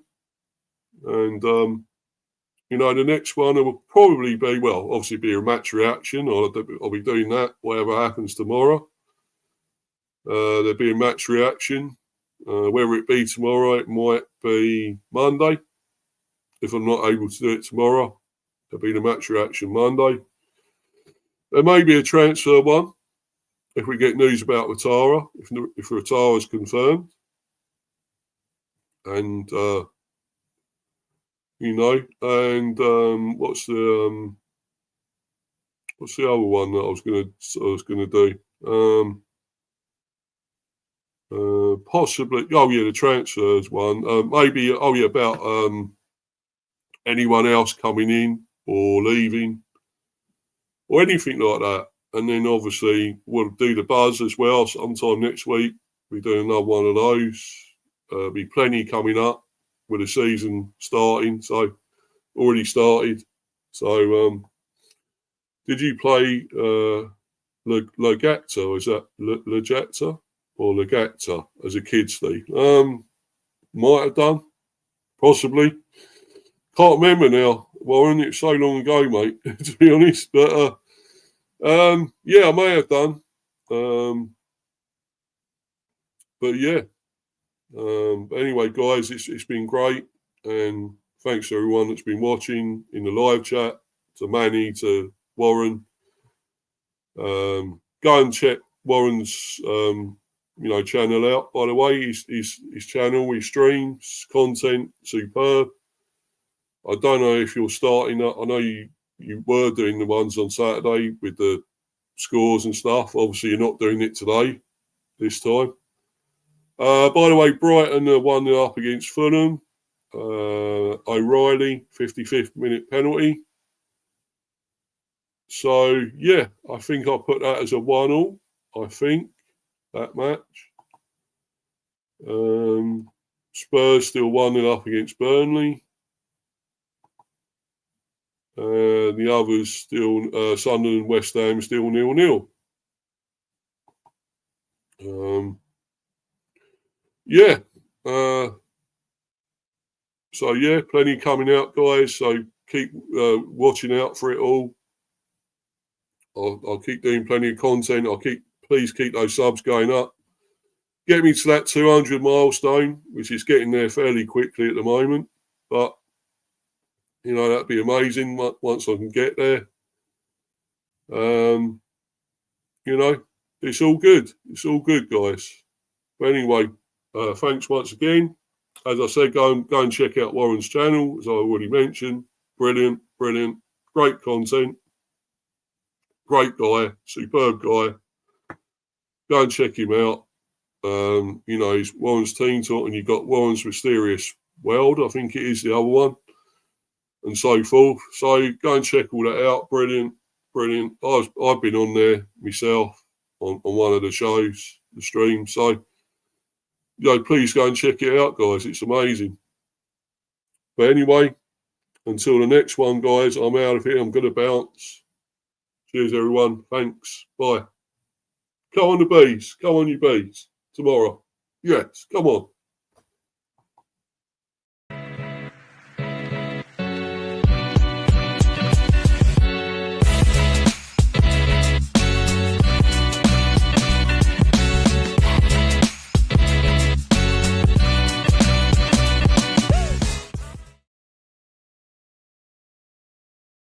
S1: And, you know, the next one will probably be, well, obviously be a match reaction. I'll be doing that, whatever happens tomorrow. There'll be a match reaction. Whether it be tomorrow, it might be Monday. If I'm not able to do it tomorrow, there'll be the match reaction Monday. There may be a transfer one if we get news about Ratara, if Ratara is confirmed. And, you know, and what's the other one that I was gonna do? Possibly, the transfers one. Maybe, about anyone else coming in or leaving or anything like that. And then obviously we'll do the buzz as well sometime next week. We're doing another one of those. Be plenty coming up with the season starting. So already started. So did you play Legata? Is that Legata or Legata as a kids league? Might have done, possibly. Can't remember now, Warren. It's so long ago, mate. To be honest, but yeah, I may have done. But yeah. But anyway, guys, it's been great, and thanks to everyone that's been watching in the live chat, to Manny, to Warren. Go and check Warren's channel out. By the way, his channel, he streams content, superb. I don't know if you're starting that. I know you were doing the ones on Saturday with the scores and stuff. Obviously, you're not doing it today, this time. By the way, Brighton 1-0 up against Fulham. O'Reilly, 55th minute penalty. So, yeah, I think I'll put that as a 1-1, I think, that match. Spurs still 1-0 up against Burnley. The others still, Sunderland, West Ham still 0-0. Yeah. So, yeah, plenty coming out, guys. So keep watching out for it all. I'll keep doing plenty of content. Please keep those subs going up. Get me to that 200 milestone, which is getting there fairly quickly at the moment. But, you know, that'd be amazing once I can get there. You know, it's all good. It's all good, guys. But anyway, thanks once again. As I said, go and check out Warren's channel, as I already mentioned. Brilliant. Great content. Great guy. Superb guy. Go and check him out. You know, he's Warren's Teen Talk, and you've got Warren's Mysterious World, I think it is the other one, and so forth. So go and check all that out. Brilliant. I've been on there myself on one of the shows, the stream. So, you know, please go and check it out, guys. It's amazing. But anyway, until the next one, guys, I'm out of here. I'm going to bounce. Cheers, everyone. Thanks. Bye. Go on the bees. Go on, you bees. Tomorrow. Yes, come on.